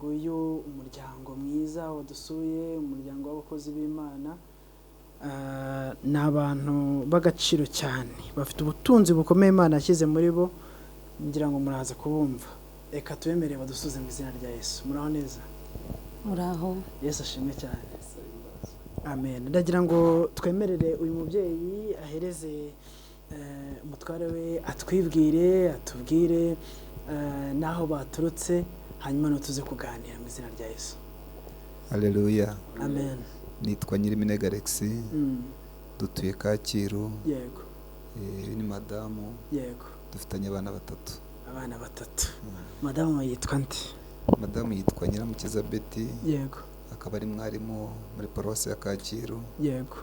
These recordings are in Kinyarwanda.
nguyu umuryango mwiza wadusuye, umuryango w'abakozi b'Imana. Ni abantu b'agaciro cyane, bafite ubutunzi bukomeye Imana yashyize muri bo, ngira ngo muraza kubumva. Reka tubemerere badusuze mu izina rya Yesu. Muraho neza? Muraho. Yesu ashimwe cyane. Amen. Ndagira ngo twemerere uyu mubyeyi ahereze umutware we atwibwire, atubwire naho baturutse, hanyuma tuze kuganira mu izina rya Yesu. Haleluya. Amen. Nitwa Nyiriminega Alex. Dutuye Kacyiru. Yego. Ni madamu. Yego. Dufitanye abana batatu. Abana batatu. Madamu yitwa nde? Madamu yitwa Nyiramukiza Betty. Yego. Akaba ari mwarimu muri paruwasi ya Kacyiru. Yego.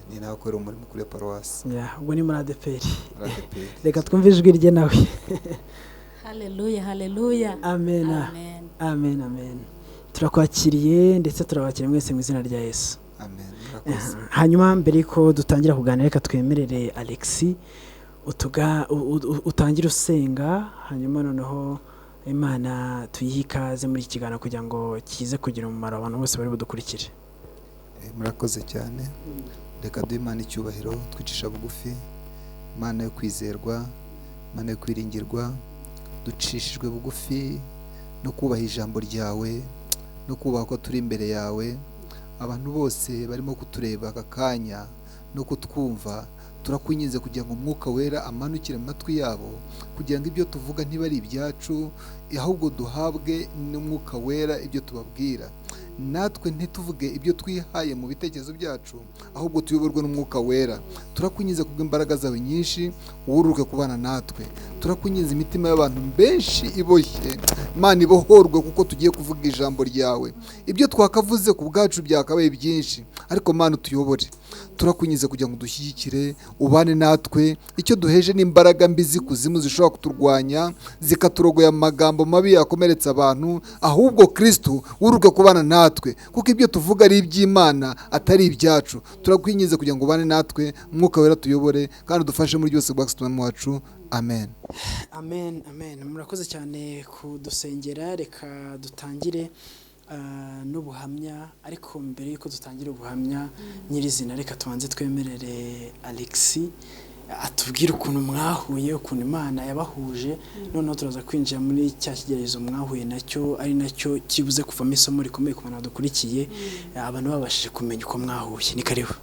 Ni nawe akorera umurimo kuri paruwasi. Ubwo ni muri ADPR. Reka twumve ijwi rye nawe. Haleluya, haleluya. Amen. Amen. Amen, amen. Turakwakiriye ndetse turabakira mwese mu izina rya Yesu. Amen. Hanyuma mbere yuko dutangira kuganira, reka twemerere Alex utangire usenga, hanyuma noneho Imana tuyihe ikaze muri iki kiganiro kugira ngo kize kugira umumaro abantu bose bari budukurikire. Murakoze cyane. Reka duhe Imana icyubahiro, twicisha bugufi. Imana yo kwizerwa, Imana yo kwiringirwa, ducishijwe bugufi no kubaha ijambo ryawe, no kubaha ko turi imbere yawe. Abantu bose barimo kutureba aka kanya no kutwumva, turakwinginze kugira ngo Umwuka Wera amanukire mu matwi yabo, kugira ngo ibyo tuvuga ntiba ari ibyacu, ahubwo duhabwe n'Umwuka Wera ibyo tubabwira. Natwe ntituvuge ibyo twihaye mu bitekerezo byacu, ahubwo tuyoborwe n'Umwuka Wera. Turakwinginze kubw'imbaraga zawe nyinshi, wuruke kubana natwe. Turakwinginze imitima y'abantu benshi iboshye, Imana ibohorwe kuko tugiye kuvuga ijambo ryawe. Ibyo twakavuze ku bwacu byakabaye byinshi, ariko Mana utuyobore. Turakwinginze kugira ngo dushyigikire, ubane natwe. Icyo duheje n'imbaraga mbi z'ikuzimu zishobora kuturwanya, zikaturogoya amagambo mabi yakomeretsa abantu, ahubwo Kristo wuruke kubana natwe, kuko ibyo tuvuga ari iby'Imana atari ibyacu. Turakwinginze kugira ngo ubane natwe, Umwuka Wera tuyobore kandi udufashe muri byose bwa Kristo wacu. Amen. Amen, amen. Murakoze cyane kudusengera. Reka dutangire n'ubuhamya, ariko mbere yuko dutangira ubuhamya nyirizina, reka tubanze twemerere Alex atubwire ukuntu mwahuye, ukuntu Imana yabahuje, noneho turaza kwinjira muri cya kigeragezo mwahuye nacyo, ari nacyo kibuze kuvamo isomo rikomeye ku bantu badukurikiye, abantu babashije kumenya uko mwahuye. Ni karibu.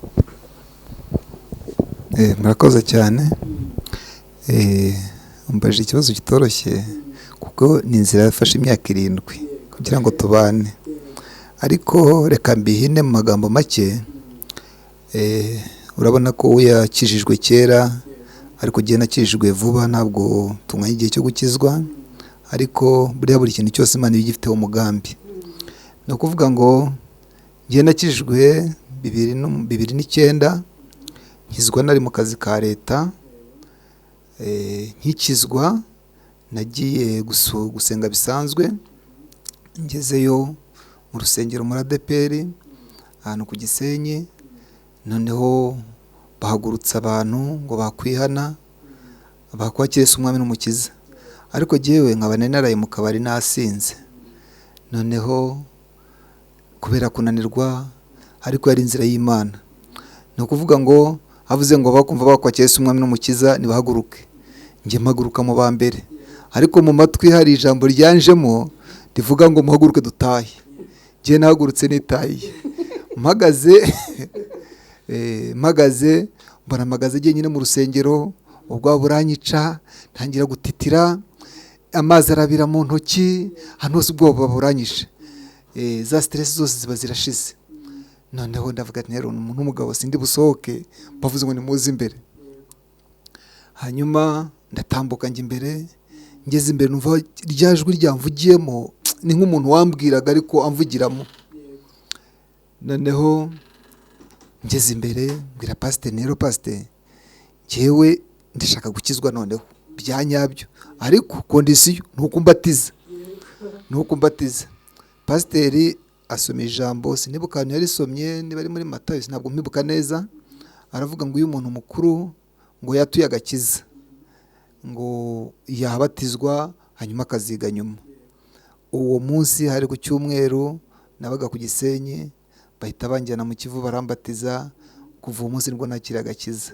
Murakoze cyane. Umbaje ikibazo kitoroshye, kuko ni inzira yafashe imyaka 7 kugira ngo tubane, ariko reka mbihine mu magambo make. Urabona ko yakijijwe kera, ariko gihe nakijijwe vuba, ntabwo tunganya igihe cyo gukizwa, ariko buri kintu cyose Imana igifiteho umugambi. Ni ukuvuga ngo gihe nakijijwe 2009, nkizwa nari mu kazi ka leta. Nkikizwa nagiye gusenga bisanzwe, ngezeyo mu rusengero muri ADPR ahantu ku Gisenyi. Noneho bahagurutsa abantu ngo bakwihana, bakwakira Yesu Umwami n'Umukiza, ariko jyewe nkaba naraye mu kabari nasinze. Noneho kubera kunanirwa, ariko yari inzira y'Imana. Ni ukuvuga ngo havuze ngo bakumva bakwakira Yesu Umwami n'Umukiza nibahaguruke. Njye mpaguruka mu ba mbere, ariko mu matwi hari ijambo ryanjemo rivuga ngo muhaguruke dutahe. Njye nahagurutse nitahiye, mpagaze njye nyine mu rusengero. Ubwo buranyica, ntangira gutitira, amazi arabira mu ntoki, hano hose ubwoba buranyishe. Za stress zose ziba zirashize. Noneho ndavuga ati rero umuntu w'umugabo sindi busohoke, bavuze ngo nimuze imbere. Hanyuma ndatambuka njye imbere, ngeze imbere numva rya jwi ryamvugiyemo, ni nk'umuntu wambwiraga ariko amvugiramo. Noneho ngeze imbere mbwira pasiteri, rero pasiteri, njyewe ndashaka gukizwa noneho bya nyabyo, ariko kondisiyo nuko mbatiza. Pasiteri asoma ijambo, sinibuka ahantu yarisomye, niba ari muri Matayo, ntabwo mpibuka neza. Aravuga ngo uyu muntu mukuru ngo yatuye agakiza, ngo yabatizwa hanyuma akaziga nyuma. uwo munsi hari ku cyumweru nabaga ku Gisenyi, bahita banjyana mu Kivu barambatiza. Kuva uwo munsi nibwo nakira agakiza.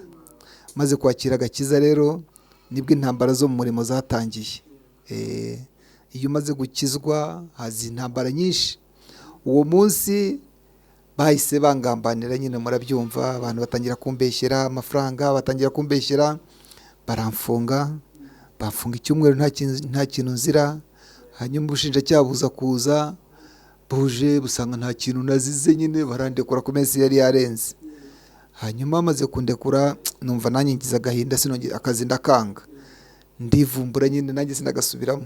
Maze kwakira agakiza rero nibwo intambara zo mu murimo zatangiye. Iyo umaze gukizwa haza intambara nyinshi. Uwo munsi bahise bangambanira, nyine murabyumva, abantu batangira kumbeshyera amafaranga, batangira kumbeshyera, baramfunga, bafunga icyumweru nta kintu nzira. Hanyuma ubushinjacyaha buza kuza, buje busanga nta kintu nazize, nyine barandekura ku mezi yari yarenze. Hanyuma amaze kundekura numva nanjye ngize agahinda, sinongera akazi ndakanga, ndivumbura nyine nanjye sinagasubiramo.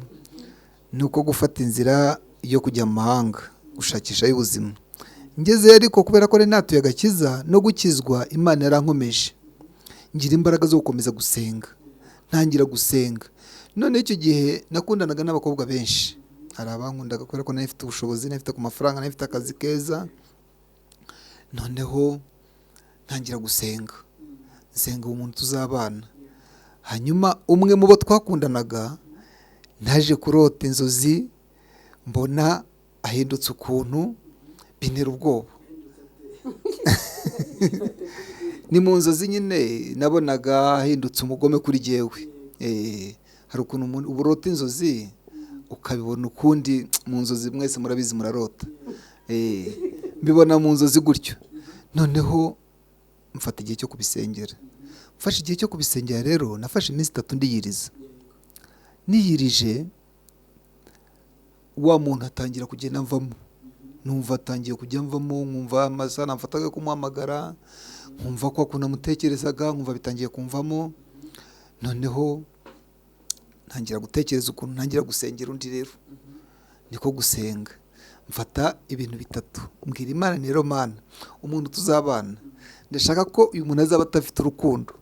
Nuko gufata inzira yo kujya mu mahanga gushakisha y'ubuzima. Ngeze ariko kubera ko natuye agakiza no gukizwa, Imana yarankomeje, ngira imbaraga zo gukomeza gusenga, ntangira gusenga. None icyo gihe nakundanaga n'abakobwa benshi, hari abankundaga kubera ko nafite ubushobozi, nafite ku mafaranga, nafite akazi keza. Noneho ntangira gusenga, nsenga umuntu tuzabana. Hanyuma umwe mu bo twakundanaga naje kurota inzozi, mbona ahindutse ukuntu, bintera ubwoba. Ni mu nzozi nyine nabonaga ahindutse umugome kuri jyewe. Hari ukuntu umuntu uburota inzozi ukabibona ukundi mu nzozi, mwese murabizi murarota. Mbibona mu nzozi gutyo. Noneho mfata igihe cyo kubisengera. Mfashe igihe cyo kubisengera rero nafashe iminsi 3 ndiyiriza. Niyirije wa muntu atangira kugenda mvamo. Numva atangiye kujya mvamo, nkumva amasaha namfataga kumuhamagara, nkumva ko akuna mutekerezaga, nkumva bitangiye kumvamo. Noneho ntangira gutekereza ukuntu ntangira gusengera undi rero. Niko gusenga. Mfata ibintu 3. Mbwira Imana rero, Mana, umuntu tuzabana ndashaka ko uyu muntu azaba atafite urukundo.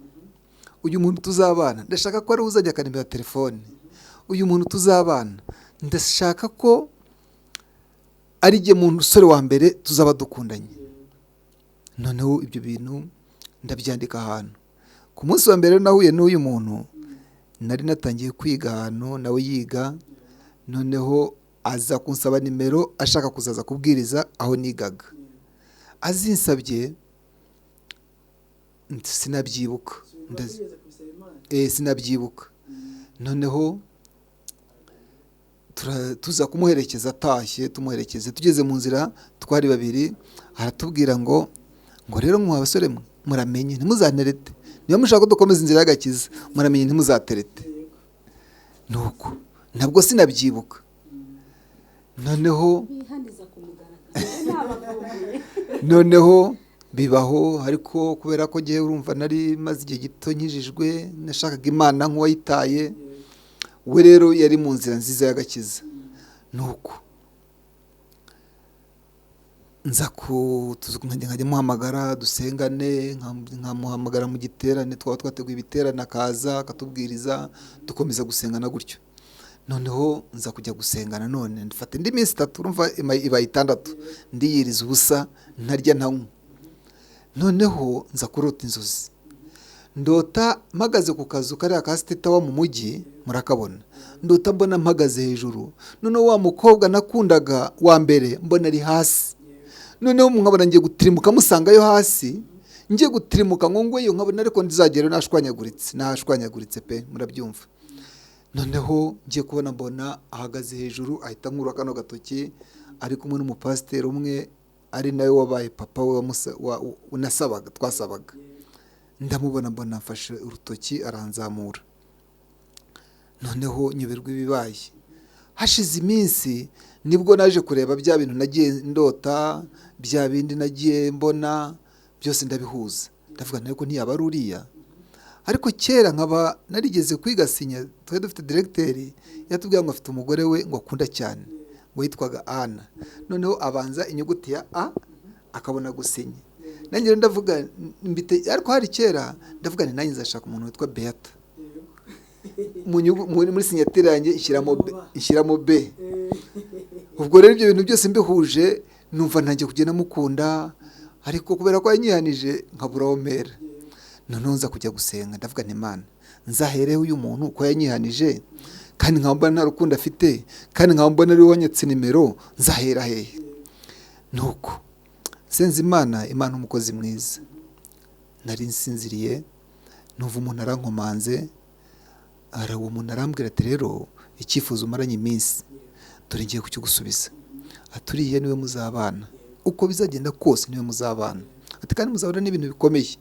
Uyu muntu tuzabana ndashaka ko ari uzajya akanimera telefone. Uyu muntu tuzabana ndashaka ko ari jye muntu sore wa mbere tuzaba dukundanye. Noneho ibyo bintu ndabyandika ahantu. Ku munsi wa mbere nahuye n'uyu muntu, nari natangiye kwiga ahantu nawe yiga. Noneho aza kunsaba nimero ashaka kuzaza kubwiriza aho nigaga. Azinsabye sinabyibuka. Sinabyibuka. Noneho tuza kumuherekeza, atashye tumuherekeze. Tugeze mu nzira twari babiri, aratubwira ngo rero mwa basore muramenye ntimuzanterete. Niba mushaka ko dukomeza inzira y'agakiza, muramenye ntimuzaterete. Nuko ntabwo sinabyibuka. Noneho bibaho, ariko kubera ko ngiye urumva nari maze igihe gito nkijijwe, nashakaga Imana nk'uwayitaye. We rero yari mu nzira nziza y'agakiza. Nuko nkajya muhamagara dusengane, nkamuhamagara mu giterane, twaba twateguye ibiterane, akaza akatubwiriza, dukomeza gusengana gutyo. Noneho nza kujya gusenga nanone, ndafata indi minsi 3, urumva ibaye 6 ndiyiriza ubusa, ntarya ntanywa. Noneho nza kurota inzozi. Ndota mpagaze ku kazu kariya ka siteta wa mu mujyi, murakabona. Ndota mbona mpagaze hejuru. Noneho wa mukobwa nakundaga wa mbere mbona ari hasi. Noneho nkabona ngiye gutirimuka musangayo hasi, ngiye gutirimuka ngo ngweyo, nkabona ariko ndizagera nashwanyaguritse pe, murabyumva. Noneho ngiye kubona mbona ahagaze hejuru, ahita nkura kano gatoki, ari kumwe n'umupasiteri umwe, ari nawe wabaye papa we unasabaga, twasabaga. Ndamubona mbona mfashe urutoki aranzamura. Noneho nyoberwa ibibaye. Hashize iminsi nibwo naje kureba bya bintu nagiye ndota, bya bindi nagiye mbona, byose ndabihuza. Ndavuga nako ntiyaba ari uriya. Ariko kera nkaba narigeze kwiga sinya, twari dufite directeur yatubwiye ngo afite umugore we ngo akunda cyane, ngo yitwaga Ana. Noneho abanza inyuguti ya A akabona gusinya. Nanjye ndavuga ariko hari kera ndavuga nanjye nzashaka umuntu witwa Beata. Muri sinyatire yanjye ishyiramo B. Ubwo rero ibyo bintu byose mbihuje, numva ntangiye kugenda mukunda, ariko kubera ko yanyihanije nkaburaho mpera. Noneho nza kujya gusenga, ndavuga nti Imana, nzahereho uyu muntu ko yanyihanije, kandi nkaba mbona nta rukundo afite, kandi nkaba mbona ari we wanyatse nimero, nzahera hehe? Nuko senze Imana umukozi mwiza, nari nsinziriye numva umuntu arankomanze, uwo muntu arambwira ati rero icyifuzo umaranye iminsi dore ngiye kukigusubiza, aturiye niwe muzabana, uko bizagenda kose niwe muzabana, ati kandi muzabana n'ibintu bikomeye,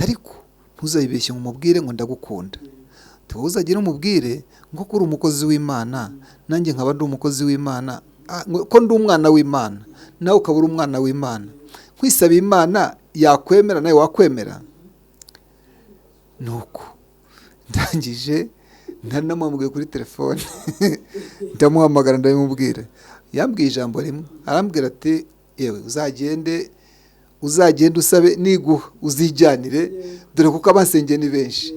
ariko ntuzayibeshye ngo umubwire ngo ndagukunda, wowe uzagire umubwire ngo ko uri umukozi w'Imana, nanjye nkaba ndi umukozi w'Imana, ko ndi umwana w'Imana, nawe ukaba uri umwana w'Imana, nkwisaba Imana yakwemera nawe wakwemera. Nuko ndangije ndanamubwiye kuri telefone ndamuhamagara ndabimubwira, yambwiye ijambo rimwe, arambwira ati yewe uzagende usabe niguha uzijyanire, dore kuko abasengeye ni benshi.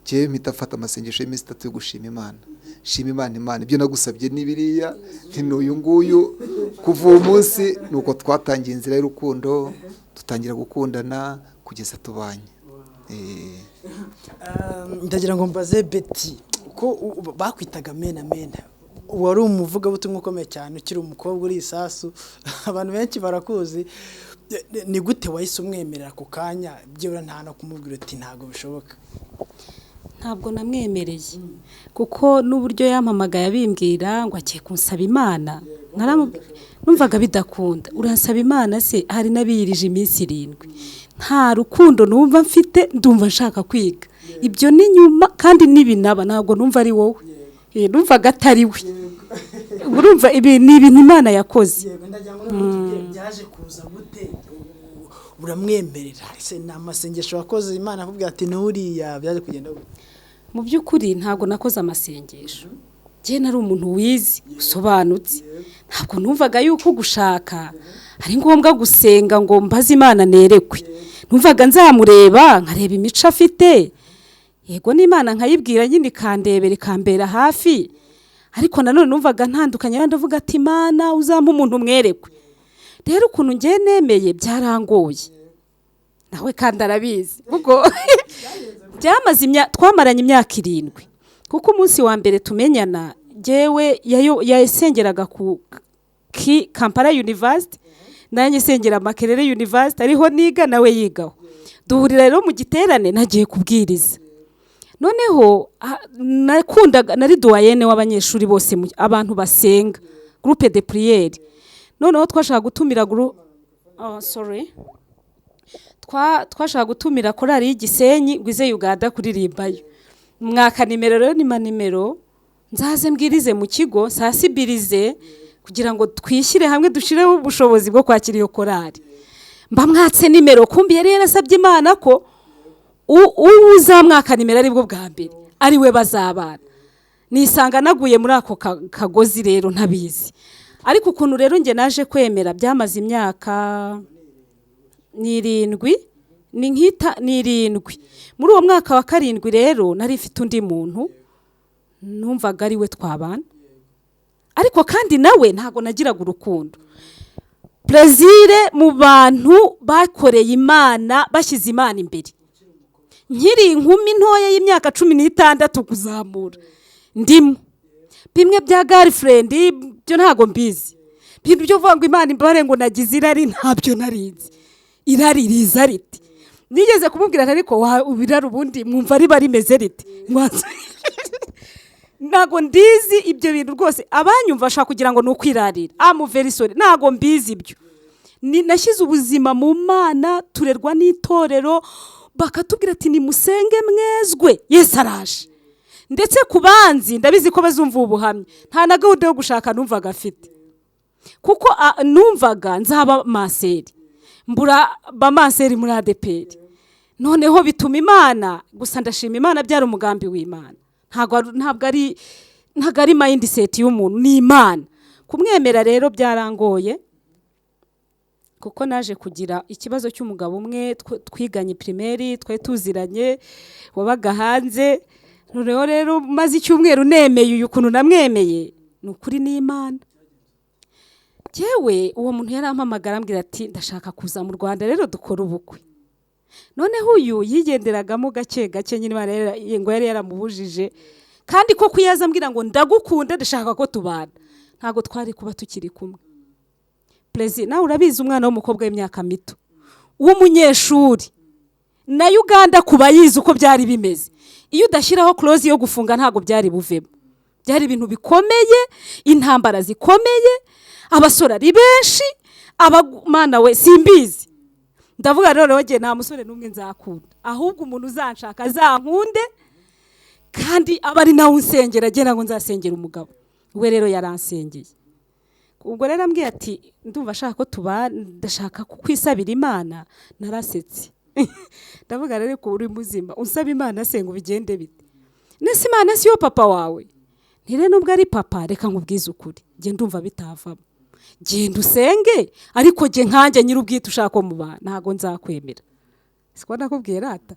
Cyewe mpita afata amasengesho y'iminsi 3 yo gushima Imana, shima Imana ibyo nagusabye ni biriya, nti n'uyu nguyu. Kuva uwo munsi nuko twatangiye inzira y'urukundo, dutangira gukundana kugeza tubanye. Ndagira ngo mbaze Betty ko bakwitaga mena wari umuvugabutumwa ukomeye cyane ukiri umukobwa uri isasu, abantu benshi barakuzi, ni gute wahise umwemerera ku kanya byibura nta no kumubwira uti ntago bishoboka? Ntabwo namwemereye kuko n'uburyo yampamagaye abimbwira ngo agiye kunsaba Imana, numvaga bidakunda. Uransaba Imana se? Hari nabiyirije iminsi 7, nta rukundo numva mfite, ndumva nshaka kwiga. Ibyo ni nyuma kandi nibinaba ntabwo numva ari wowe, numvaga atari we. Urumva ibi ni ibintu Imana yakoze. Byaje kuza gute uramwemerera? Ese n'amasengesho wakoze Imana akubwira ati nturiya, byaje kugenda gute? Mu by'ukuri ntabwo nakoze amasengesho, je nari umuntu wizi usobanutse, ntabwo numvaga yuko gushaka ari ngombwa gusenga ngo mbaze Imana nerekwe. Numvaga nzamureba nkareba imico afite, yego n'Imana nkayibwira nyine ikandebera ikambera hafi, ariko nanone numvaga ntandukanye kandi ndavuga ati Imana uzampa umuntu mwerekwe. Rero ukuntu ngiye nemeye byarangoye, nawe kandi arabizi kuko twamaranye imyaka 7, kuko umunsi wa mbere tumenyana jewe yasengeraga ku Kampala University, nanjye sengera Makerere University, ariho niga nawe yigaho. Duhurira rero mu giterane nagiye kubwiriza. Noneho nakundaga, nari doyenne w'abanyeshuri bose abantu basenga groupe de prière. Noneho twashaka gutumira twashaka gutumira korali y'Igisenyi gwize Uganda kuririmbayo. Mwaka nimero rero nimero nzaze mbwirize mu kigo sasibirize kugira ngo twishyire hamwe dushireho ubushobozi bwo kwakira iyo korali. Mba mwatse nimero, kumbi yari yarasabye Imana ko uzamwaka nimero ari bwo bwa mbere ari we bazabana. Nisanga naguye muri ako kagozi rero ntabizi. Ariko ukuntu rero nge naje kwemera byamaze imyaka 7, ni nkita 7. Muri uwo mwaka wa 7 rero nari ifite undi muntu numvaga ari we twabana, ariko kandi nawe ntago nagiraga urukundo. Plaisir mu bantu bakoreye Imana, bashyize Imana imbere. Nkiri inkumi ntoya y'imyaka 16 kuzamura ndimo. Bimwe bya girlfriend byo ntago mbizi, byo vuga ngo Imana imbare ngo nagize irari, ntabyo narizi. Irari riza riti, nigeze kumubwira ariko ubirara ubundi mwumva ari bari meze riti, ntago ndizi ibyo bintu rwose. Abanyumva shaka kugira ngo nukwirarira, very sorry, ntago mbizi ibyo. Nashyize ubuzima mu Mana, turerwa n'itorero, bakatubwira ati ni musenge mwezwe, Yesu araje. Ndetse kubanzi ndabizi ko bazumva ubuhamya, nta na gahunda yo gushaka numvaga afite, kuko numvaga nzaba maseri, mbura ba maseri muri ADPR. Noneho bituma Imana, gusa ndashima Imana byari umugambi w'Imana, ntabwo ari mindset y'umuntu, ni Imana. Kumwemera rero byarangoye, kuko naje kugira ikibazo cy'umugabo umwe twiganye primaire, twe tuziranye, wabaga hanze. Rero maze icyumweru nemeye uyu kuntu namwemeye, nukuri ni Imana. Jewe uwo muntu yarampamagara ambwira ati ndashaka kuza mu Rwanda rero dukora ubukwe. Noneho uyu yigenderagamo gake nyine ngo yari yaramubujije kandi koko iyo aza ambwira ngo ndagukunda ndashaka ko tubana, ntabwo twari kuba tukiri kumwe. Perezida nawe urabizi, umwana w'umukobwa w'imyaka mito w'umunyeshuri na Uganda kuba yize uko byari bimeze, iyo udashyiraho close yo gufunga ntabwo byari buvemo. Byari ibintu bikomeye, intambara zikomeye, abasore ari benshi, abamana we simbizi. Ndavuga rero nge nta musore n'umwe nzakunda, ahubwo umuntu uzanshaka azankunde kandi aba ari nawe unsengera, agena ngo nzasengera umugabo we. Rero yaransengeye. Ubwo rero ambwiye ati ndumva ashaka ko ndashaka kukwisabira Imana. Narasetse ndavuga rero ko uri muzima unsaba Imana senga ubigende bite, nese Imana si yo papa wawe? Ntire nubwo ari papa, reka nkubwize ukuri, nge ndumva bitavamo. Genda usenge, ariko nge nkanjye nyir'ubwite ushaka ko mubana ntago nzakwemera. Siko nakubwiye rata.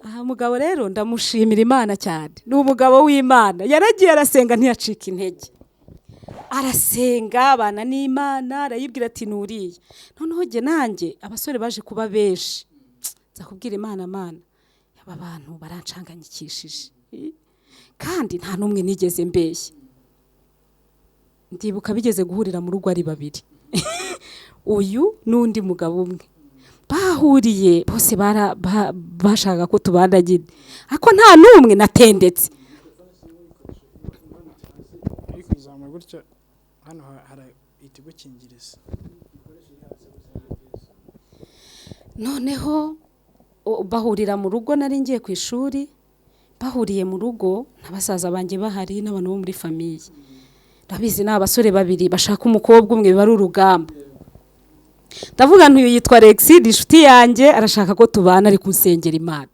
Aha mugabo rero ndamushimira Imana cyane, ni umugabo w'Imana, yaragiye arasenga ntiyacika intege, arasenga abana n'Imana, arayibwira ati nuriye. Noneho nge nanjye abasore baje kuba benshi, nzakubwira Imana, aba bantu barancanganyikishije kandi nta n'umwe nigeze mbeshya. Ndibuka bigeze guhurira mu rugo ari babiri uyu n'undi mugabo umwe, bahuriye bose bashaka ko tubana nyine, ariko nta n'umwe natendetse. Hano hari ikigo cy'Ingiriza. Noneho bahurira mu rugo, nari ngiye ku ishuri, bahuriye mu rugo n'abasaza banjye bahari n'abantu bo muri famiye. Ndabizi ni abasore babiri bashaka umukobwa umwe, bari urugamba. Ndavuga ntuyu yitwa Alexis, inshuti yanjye, arashaka ko tubana, ari kunsengera Imana.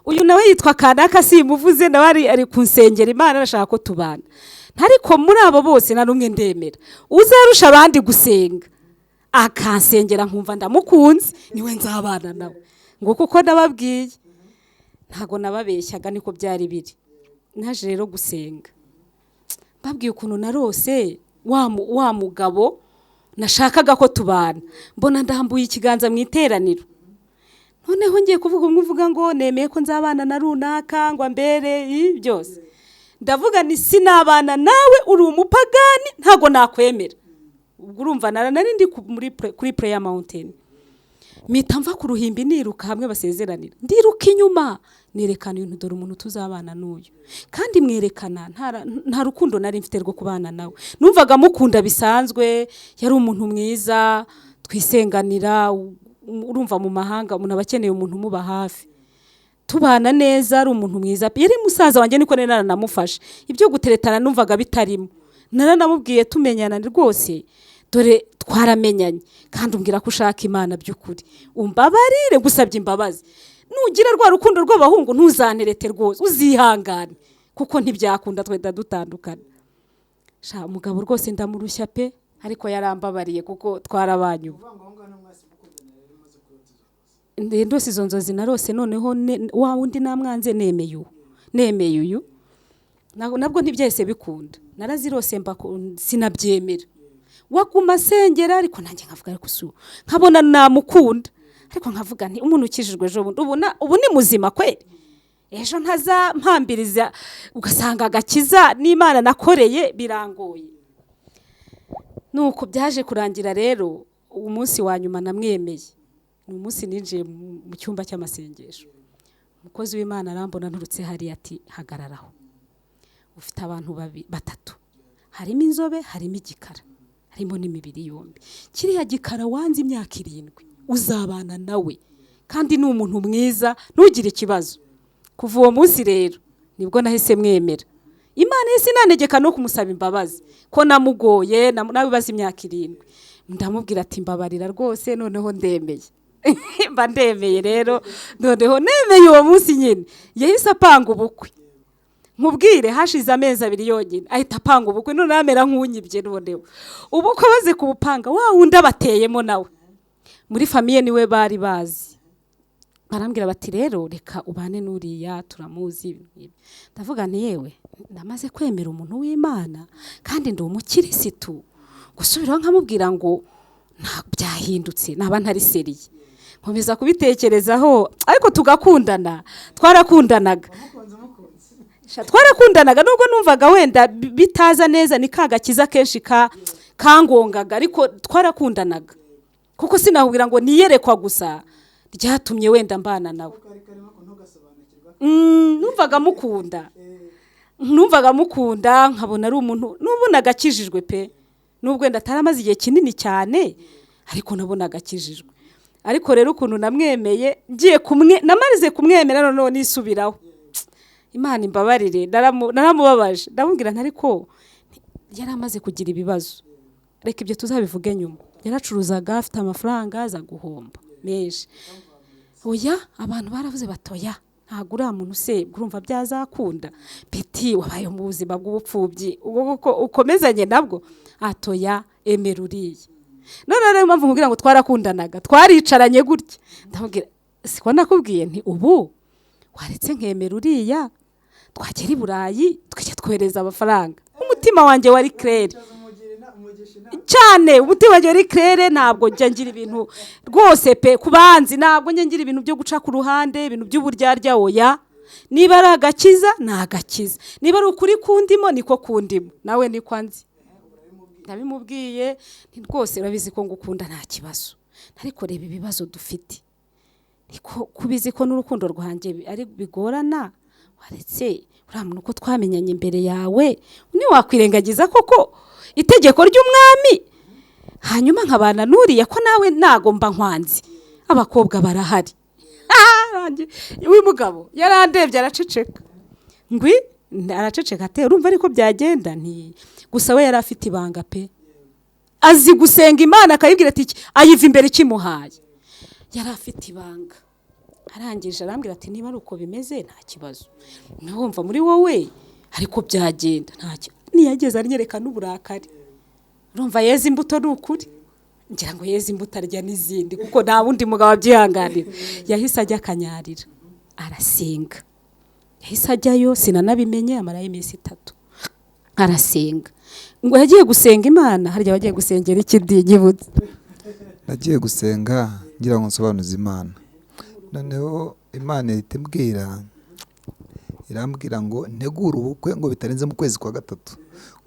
Uyu nawe yitwa Kanaka, simuvuze, nawe ari kunsengera Imana, arashaka ko tubana. Ariko muri abo bose na rumwe ndemera uzarusha abandi gusenga akansengera nkumva ndamukunze niwe nzabana nawe, ngo kuko ndababwiye ntago nababeshyaga, niko byari biri. Naje rero gusenga, babwiye ukuntu narose wa mugabo nashakaga ko tubana, mbona ndambuye ikiganza mu iteraniro. Noneho ngiye kuvuga ngo nemeye ko nzabana na runaka, ngo ambere byose. Ndavuga ni sinabana nawe, uri umupagani, ntago nakwemera. Ubwo urumva nari ndi kuri Prayer Mountain, mpita mva ku ruhimbi niruka hamwe basezeranira, ndiruka inyuma nerekana ibintu, dore umuntu tuzabana n'uyu, kandi mwerekana nta rukundo nari mfite rwo kubana nawe. Numvaga mukunda bisanzwe, yari umuntu mwiza, twisenganira. Urumva mu mahanga umuntu abakeneye umuntu umuba hafi, tubana neza, ari umuntu mwiza. Yari musaza wanjye, niko nari naramufashe. Ibyo guteretana numvaga bitarimo, naranamubwiye tumenyana rwose, dore twaramenyanye, kandi umbwira ko ushaka Imana by'ukuri, umbabarire, gusabye imbabazi. Nugira rwa rukundo rw'abahungu ntuzanterete rwose, uzihangane, kuko ntibyakunda twenda dutandukana. Umugabo rwose ndamurushya pe, ariko yarambabariye kuko twarabanye. Ndose izo nzozi narose, noneho wa wundi namwanze nemeye uyu nabwo ntibyese bikunda, narazirose sinabyemera. Waguma asengera, ariko nanjye nkavuga ariko su nkabona namukunda, ariko nkavuga nti umuntu ukijijwe ejo ubu ni muzima kweli, ejo ntazampambiriza ugasanga agakiza n'Imana nakoreye birangoye. Nuko byaje kurangira rero, umunsi wa nyuma namwemeye, ni umunsi ninjiye mu cyumba cy'amasengesho. Umukozi w'Imana arambona nturutse hari ati hagararaho, ufite abantu batatu, harimo inzobe, harimo igikara, harimo n'imibiri yombi. Kiriya gikara wanze imyaka 7 uzabana nawe, kandi ni umuntu mwiza, ntugire ikibazo. Kuva uwo munsi rero nibwo nahise mwemera. Imana yese nanegeka no kumusaba imbabazi ko namugoye, nabibaza imyaka 7. Ndamubwira ati mbabarira rwose, noneho ndemeye. Mba ndemeye rero, noneho nemeye uwo munsi nyine yahise apanga ubukwe. Nkubwire hashize amezi 2 yonyine ahita apanga ubukwe, none amera nk'unyibye. Noneho ubukwe baze kubupanga, wa wundi abateyemo nawe muri famiye niwe bari bazi, barambwira bati rero reka ubane n'uriya, turamuzi. Ndavuga nti yewe ndamaze kwemera umuntu w'Imana, kandi ndi umukirisitu, gusubiraho nkamubwira ngo nta byahindutse, naba ntari seriye. Nkomeza kubitekerezaho, ariko tugakundana, twarakundanaga. twarakundanaga nubwo numvaga wenda bitaza neza, ni kagakiza kenshi kangongaga, ariko twarakundanaga kuko sinahubwira ngo niyerekwa gusa ryatumye wenda mbana nawe. Numvaga mukunda nkabona ari umuntu nubonaga akijijwe pe, nubwo wenda ataramaze igihe kinini cyane, ariko nabonaga akijijwe. Ariko rero ukuntu namwemeye ngiye namarize kumwemera none nisubiraho, Imana imbabarire, naramubabaje, ndamubwira nti ariko yari amaze kugira ibibazo, reka ibyo tuzabivuge nyuma. Yaracuruzaga afite amafaranga aza guhomba menshi. Oya, abantu baravuze batoya, ntabwo uriya muntu se urumva byazakunda, Peti wabaye mu buzima bw'ubupfubyi ubwo ukomezanye nabwo, atoya emera uriye. None rero impamvu nkubwira ngo twarakundanaga, twaricaranye gutya, ndamubwira siko nakubwiye nti ubu waretse nkemera uriya, twagera i Burayi twajya twohereza amafaranga. Umutima wanjye wari clair cyane, umutima wanjye wari clair, ntabwo njya ngira ibintu rwose pe kubanzi, ntabwo njya ngira ibintu byo guca ku ruhande, ibintu by'uburyarya. Oya, niba ari agakiza nagakiza, niba ari ukuri kundimo niko kundimo, nawe niko anzi. Nabimubwiye nti rwose urabizi ko ngukunda nta kibazo, ariko reba ibibazo dufite, niko kubizi ko n'urukundo rwanjye ari bigorana, waretse uriya muntu uko twamenyanye imbere yawe ntiwakwirengagiza koko itegeko ry'umwami, hanyuma nkabana nuriya ko nawe nagomba nkwanzi, abakobwa barahari. Uyu mugabo yarandebye araceceka, ngwi araceceka ate, urumva ariko byagenda nti gusa we yari afite ibanga pe, azi gusenga Imana akayibwira ati ayiva imbere kimuhaye, yari afite ibanga. Arangije arambwira ati niba ari uko bimeze nta kibazo, nahumva muri wowe ariko byagenda ntacyo. Niyageze anyereka n'uburakari, urumva yeze imbuto n'ukuri, ngira ngo yeze imbuto arya n'izindi kuko nta wundi mugabo abyihanganira. Yahise ajya akanyarira arasenga, yahise ajyayo sinanabimenye, amarayo iminsi 3 arasenga. Ngo yagiye gusenga Imana, harya bagiye gusengera ikindi nyibutse, nagiye gusenga ngira ngo nsobanuze Imana. Noneho Imana itembwira irambwira ngo ntegura ubukwe ngo bitarenze mu kwezi kwa 3,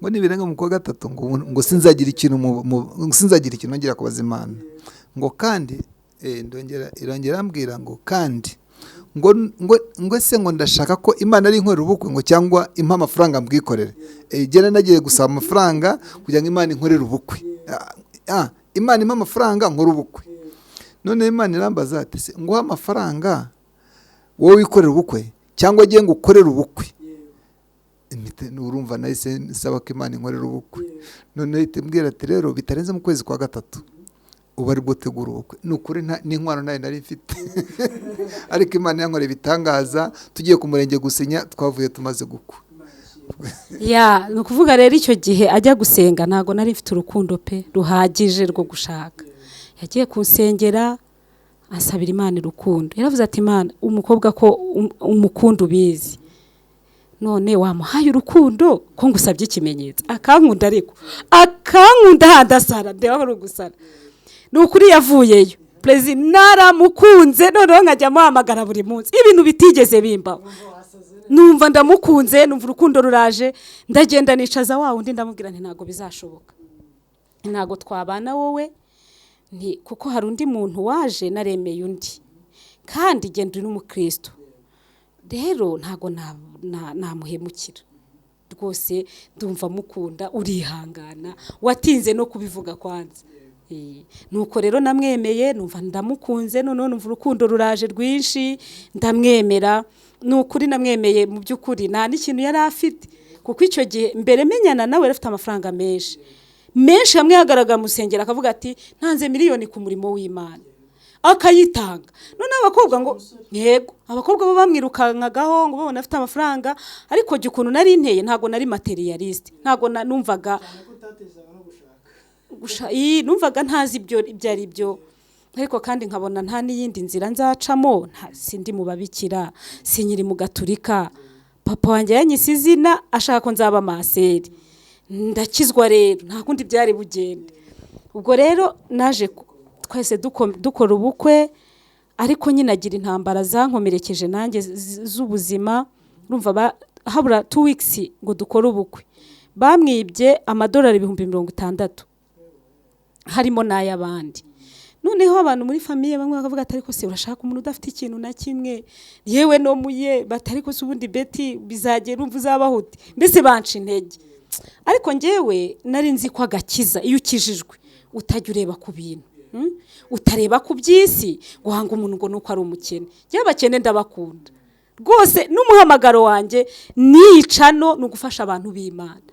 ngo nibirenga mu kwa 3 ngo sinzagira ikintu ngira kubaza Imana, ngo kandi irongera ambwira ngo kandi ngo se ngo ndashaka ko Imana ari inkorera ubukwe ngo cyangwa impa amafaranga mbwikorere. Gera nagiye gusaba amafaranga kugira ngo Imana inkorera ubukwe, Imana impa amafaranga nkora ubukwe. None Imana irambaza ati se ngo amafaranga wowe wikorera ubukwe cyangwa agiye ngo ukorere ubukwe. Urumva nahise nsaba ko Imana inkorera ubukwe. None itembwira ati rero bitarenze mu kwezi kwa 3 uba ari bwo tegura ubukwe. Nukuri n'inkwano nayo nari mfite ariko Imana yankoreye bitangaza, tugiye ku murenge gusinya, twavuye tumaze gukwa. Ya nukuvuga rero icyo gihe ajya gusenga ntago nari mfite urukundo pe ruhagije rwo gushaka. Yagiye kunsengera asabira Imana urukundo, yaravuze ati Imana umukobwa ko umukunda ubizi, none wamuhaye urukundo ko ngusabye ikimenyetso, akankunda ariko akankunda handasara ndeba gusara. Nukuri yavuyeyo President naramukunze, none nkajya muhamagara buri munsi, ibintu bitigeze bimbaho. Numva ndamukunze, numva urukundo ruraje, ndagenda nicaza wa undi ndamubwira nti ntago bizashoboka, ntago twabana wowe nti kuko hari undi muntu waje naremeye undi kandi genda uri n'umukristo, rero ntago namuhemukira rwose, ndumva mukunda urihangana, watinze no kubivuga kwanza. Nuko rero namwemeye, numva ndamukunze, none numva urukundo ruraje rwinshi, ndamwemera. Nukuri namwemeye mu by'ukuri nta n'ikintu yari afite, kuko icyo gihe mbere menyana nawe afite amafaranga menshi hamwe yagaragara musengera akavuga ati ntanze miliyoni ku murimo w'Imana, akayitanga. None abakobwa ngo yego, abakobwa bo bamwirukankagaho ngo babona afite amafaranga, ariko jye ukuntu nari nteye ntago nari materialist, ntago numvaga numvaga ntazi ibyo ari byo, ariko kandi nkabona nta n'iyindi nzira nzacamo, sindi mu babikira, sinyiri mu gaturika, papa wanjye yanyise izina ashaka ko nzaba maseri, ndakizwa rero nta kundi byari bugende. Ubwo rero naje twese dukora ubukwe, ariko nyine agira intambara zankomerekeje nanjye z'ubuzima, urumva habura 2 weeks ngo dukore ubukwe, bamwibye amadolari 60,000 harimo n'ay'abandi. Noneho abantu muri famiye bamwe bakavuga ati ariko se urashaka umuntu udafite ikintu na kimwe, yewe no muye batari ko subundi beti bizagera umva uzabahute, mbese banca intege. Ariko njyewe nari nzi ko agakiza iyo ukijijwe utajya ureba ku bintu, utareba ku by'isi guhanga umuntu ngo nuko ari umukene. Y'abakene ndabakunda rwose, n'umuhamagaro wanjye nicano no gufasha abantu b'Imana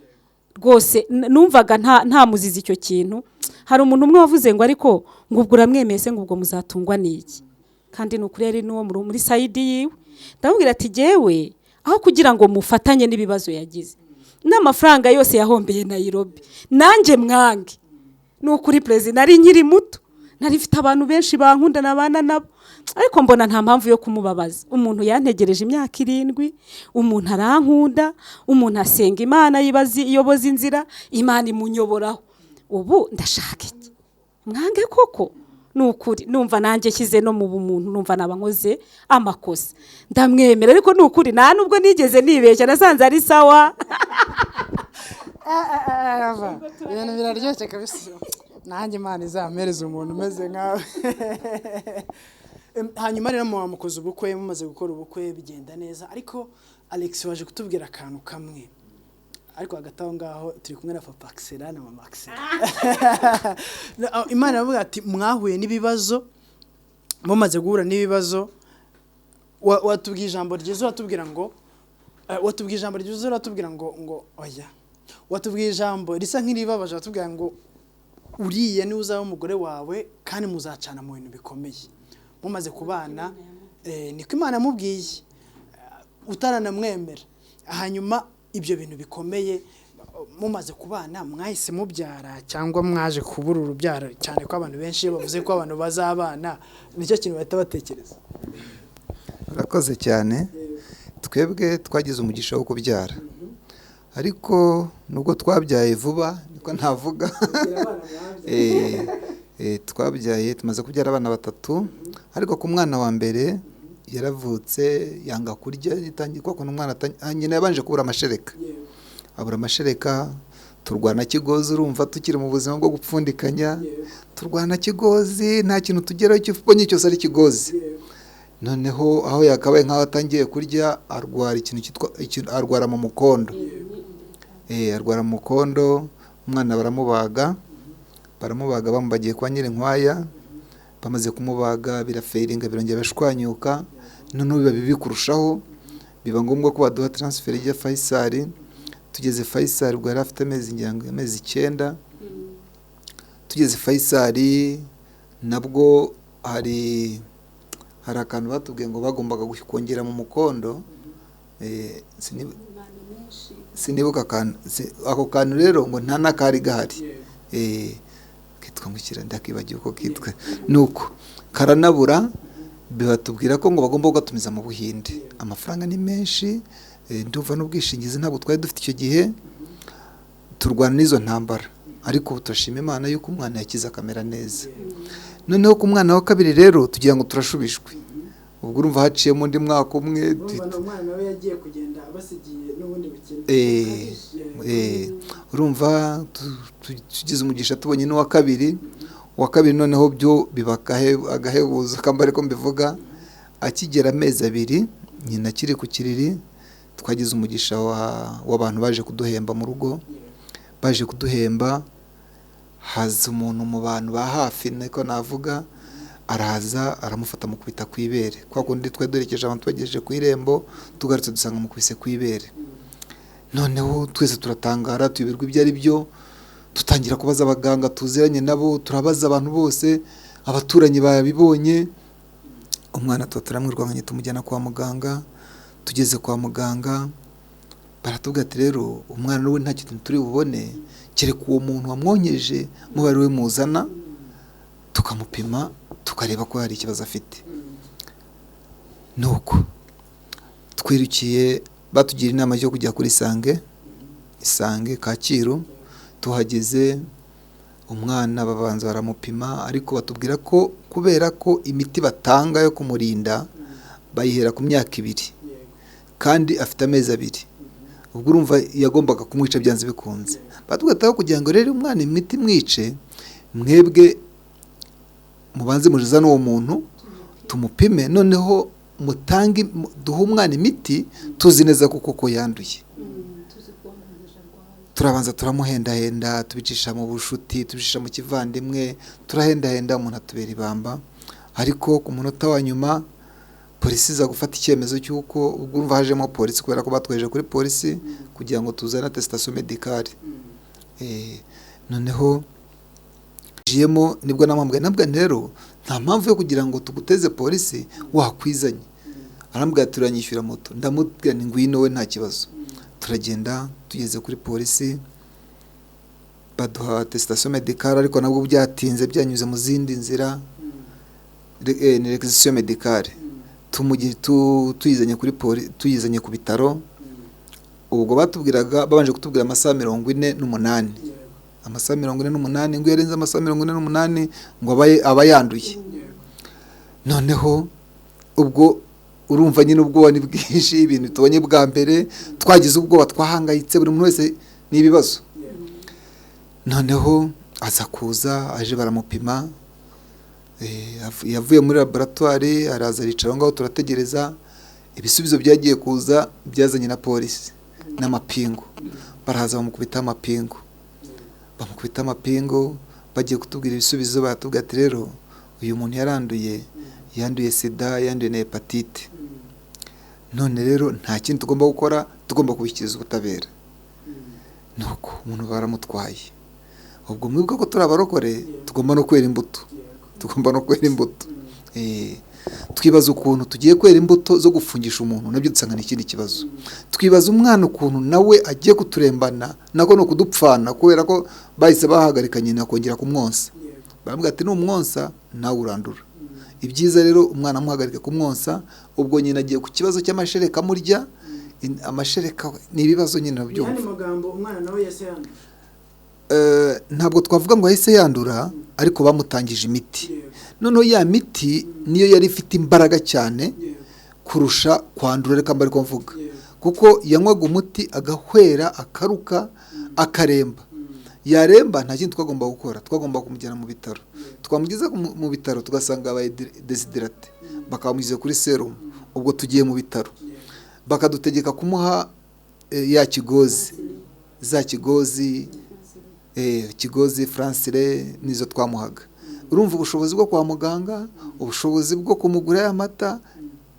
rwose. Numvaga nta muzizi icyo kintu. Hari umuntu umwe wavuze ngo ariko ngo ubwo uramwemese ngo ubwo muzatungwa n'iki, kandi n'ukuri yari n'uwo muri side yiwe. Ndamubwira ati jewe aho kugira ngo mufatanye n'ibibazo yagize n'amafaranga yose yahombeye Nairobi nanjye mwange, n'ukuri president nari nkiri muto, nari mfite abantu benshi bankunda nabana nabo, ariko mbona nta mpamvu yo kumubabaza. Umuntu yantegereje imyaka 7, umuntu arankunda, umuntu asenga Imana iyoboza inzira, Imana imunyoboraho. Ubu ndashaka iki mwange koko? Nukuri numva nanjye kize no mu bumuntu, numva nabankoze amakosa, ndamwemera. Ariko nukuri nta nubwo nigeze nibeshya, nasanze ari sawa. Ibintu biraryoshye kabisa, nanjye Imana izampereza umuntu umeze nkawe. Hanyuma rero mukoze ubukwe, mumaze gukora ubukwe bigenda neza, ariko Alex waje kutubwira akantu kamwe. Ariko hagati aho ngaho turi kumwe na Papa Axela na Mama Axela. Imana iravuga ati mwahuye n'ibibazo, mumaze guhura n'ibibazo, watubwiye ijambo ryiza uratubwira ngo oya, watubwiye ijambo risa nk'iribabaje, watubwira ngo uriye ni uzaba umugore wawe kandi muzacana mu bintu bikomeye. Mumaze kubana niko Imana yamubwiye, utaranamwemera. Hanyuma ibyo bintu bikomeye mumaze kubana mwahise mubyara cyangwa mwaje kubura urubyaro, cyane ko abantu benshi bavuze ko abantu bazabana nicyo kintu bahita batekereza. Urakoze cyane. Twebwe twagize umugisha wo kubyara, ariko nubwo twabyaye vuba niko ntavuga. Twabyaye tumaze kubyara abana 3, ariko ku mwana wa mbere yaravutse yanga kurya, itangiye ko umwana nyine yabanje kubura amashereka. Abura amashereka, turwana kigozi, urumva tukiri mu buzima bwo gupfundikanya, turwana kigozi, nta kintu tugeraho cy'ubonye cyose ari kigozi. Noneho aho yakabaye nkaho atangiye kurya, arwara ikintu cyitwa arwara mu mukondo. Arwara mu mukondo, umwana baramubaga bamubagiye kwa Nyirinkwaya. Bamaze kumubaga birafeiringa, birongera bashwanyuka, none biba bibi kurushaho, biba ngombwa ko baduha transfer ya Faisal. Tugeze Faisal ubwo yari afite amezi 9. Tugeze Faisal nabwo hari akantu batubwiye ngo bagombaga kongera mu mukondo, sinibuka ako kantu rero ngo nta nakari gahari. Kitwa ngukira ndakibagiye uko kitwe, nuko karanabura. Bibatubwira ko ngo bagomba kugatumiza mu Buhinde, amafaranga ni menshi. Ndumva n'ubwishingizi ntabwo twari dufite icyo gihe, turwana n'izo ntambara, ariko turashima Imana yuko umwana yakiza kamera neza. Noneho ku mwana wa kabiri rero tugira ngo turashubishwe, ubwo urumva haciyemo undi mwaka umwe. Umwana we yagiye kugenda abasigiye n'ubundi bukene. Urumva tugize umugisha tubonye n'uwa kabiri. Uwa kabiri noneho byo bibagahebuza kamba ariko mbivuga, akigera amezi 2 nyina kiri ku kiriri. Twagize umugisha w'abantu baje kuduhemba mu rugo, baje kuduhemba. Haza umuntu mu bantu ba hafi niko navuga, araza aramufata mu kubita kwibere, kwa kundi twe dorekeje abantu bagejeje ku irembo, tugarutse dusanga mu kubise kwibere. Noneho twese turatangara, tuyibirwa ibyo ari byo, tutangira kubaza abaganga tuziranye nabo, turabaza abantu bose, abaturanyi babibonye. Umwana turamwirwanye tumujyana kwa muganga. Tugeze kwa muganga baratubwira ati rero umwana we nta kintu turi bubone, kereka uwo muntu wamwonyeje mubari we muzana tukamupima tukareba ko hari ikibazo afite. Nuko twirukiye, batugira inama yo kujya kuri Isange Kacyiru. Tuhageze umwana babanza baramupima, ariko batubwira ko kubera ko imiti batanga yo kumurinda bayihera ku myaka 2 kandi afite amezi 2. ubwo urumva yagombaga kumwica byanze bikunze. Batugataho kugira ngo rero umwana imiti mwice, mwebwe mubanze mujiza n'uwo muntu tumupime, noneho mutange duhe umwana imiti tuzi neza kuko yanduye. Turabanza turamuhendahenda, tubicisha mu bushuti, tubicisha mu kivandimwe, turahendahenda, umuntu atubera ibamba. Ariko ku munota wa nyuma polisi iza gufata icyemezo cy'uko ubwo urumva hajemo polisi, kubera ko batweje kuri polisi kugira ngo tuzane attestation médicale. Noneho jiyemo nibwo namambwe rero nta mpamvu yo kugira ngo tuguteze polisi wakwizanye. Arambwira turanyishyura moto, ndamubwira ni ngwino we nta kibazo. Turagenda tugeze kuri polisi baduha attestation médicale, ariko nabwo byatinze byanyuze mu zindi nzira, ni réquisition médicale. Tuyizanye kuri polisi, tuyizanye ku bitaro. Ubwo batubwiraga babanje kutubwira amasaha 48, amasaha 48, ngo yarenze amasaha 48 ngo abayanduye. Noneho ubwo urumva nyine ubwoba ni bwinshi, ibintu tubonye bwa mbere twagize ubwoba, twahangayitse, buri muntu wese ni ibibazo. Noneho aza kuza, aje baramupima, yavuye muri laboratoire, araza aricara ngaho turategereza. Ibisubizo byagiye kuza byazanye na polisi n'amapingu, baraza bamukubita amapingu, bagiye kutubwira ibisubizo. Baratubwira ati rero uyu muntu yanduye sida, yanduye na hepatite. None rero nta kintu tugomba gukora, tugomba kubishyikiriza ubutabera. Nuko umuntu baramutwaye. Ubwo mwibwo ko turi abarokore tugomba no kwera imbuto, twibaza ukuntu tugiye kwera imbuto zo gufungisha umuntu, nabyo dusanga n'ikindi kibazo. Twibaza umwana ukuntu nawe agiye kuturembana, nako no kudupfana, kubera ko bahise bahagarika nyina kongera kumwonsa. Barambwira ati n'umwonsa nawe urandura. Ibyiza rero umwana amuhagarika kumwonsa, ubwo nyina agiye ku kibazo cy'amashereka murya. Amashereka ni ibibazo nyine nabyumva. Ni magambo umwana nawe yase yandura. Ntabwo twavuga ngo ahise yandura, ariko bamutangije imiti. Noneho ya miti niyo yari ifite imbaraga cyane kurusha kwandura, reka mbari ko mvuga, kuko yanywaga umuti agahwera, akaruka, akaremba. Yaremba nta kintu twagomba gukora, twagomba kumujyana mu bitaro. Twamugeza mu bitaro tugasanga abaye desiderate, bakamugize kuri serum. Ubwo tugiye mu bitaro bakadutegeka kumuha ya kigozi, za kigozi, kigozi Francire nizo twamuhaga. Urumva ubushobozi bwo kwa muganga, ubushobozi bwo kumugura y'amata,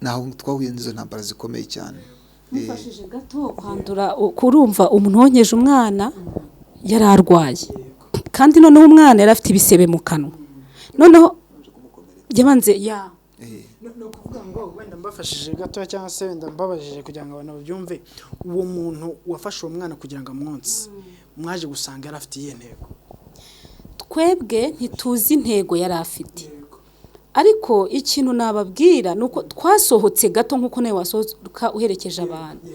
naho twahuye n'izo ntambara zikomeye cyane. Mufashije gato kwandura, kurumva umuntu wonkeje umwana yararwaye, kandi noneho umwana yari afite ibisebe mu kanwa. Noneho yabanze no kuvuga ngo wenda mbafashije gato cyangwa se wenda mbabajije kugira ngo abantu babyumve, uwo muntu wafashe uwo mwana kugira ngo amwonse, mwaje gusanga yari afite iyihe ntego? Twebwe ntituzi intego yari afite, ariko ikintu nababwira nuko twasohotse gato nkuko nawe wasohoka uherekeje abantu.